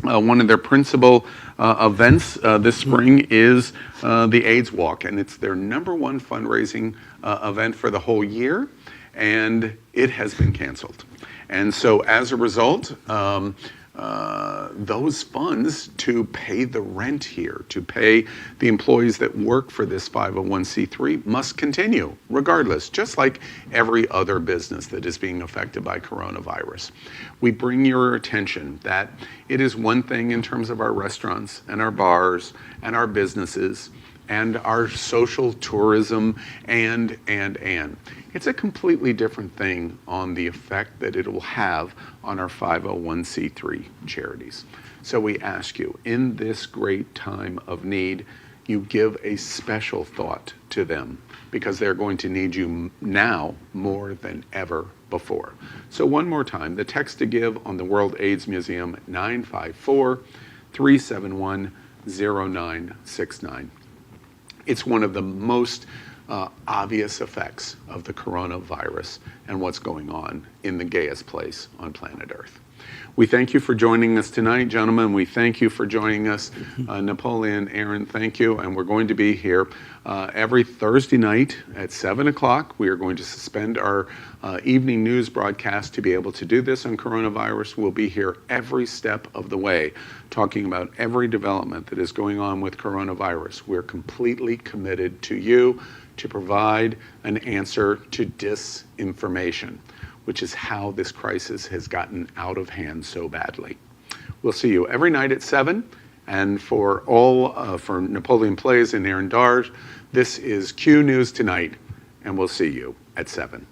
One of their principal events this spring is the AIDS Walk, and it's their #1 fundraising event for the whole year, and it has been canceled. And so as a result, those funds to pay the rent here, to pay the employees that work for this 501c3 must continue regardless, just like every other business that is being affected by coronavirus. We bring your attention that it is one thing in terms of our restaurants and our bars and our businesses and our social tourism and. It's a completely different thing on the effect that it will have on our 501c3 charities. So we ask you, in this great time of need, you give a special thought to them, because they're going to need you now more than ever before. So one more time, the text to give on the World AIDS Museum, 954-371-0969. It's one of the most obvious effects of the coronavirus and what's going on in the gayest place on planet Earth. We thank you for joining us tonight, gentlemen. We thank you for joining us. Napoleon, Aaron, thank you. And we're going to be here every Thursday night at 7 o'clock. We are going to suspend our evening news broadcast to be able to do this on coronavirus. We'll be here every step of the way, talking about every development that is going on with coronavirus. We're completely committed to you to provide an answer to disinformation, which is how this crisis has gotten out of hand so badly. We'll see you every night at 7. And for Napoleon Plays and Aaron Darge, this is Q News Tonight, and we'll see you at 7.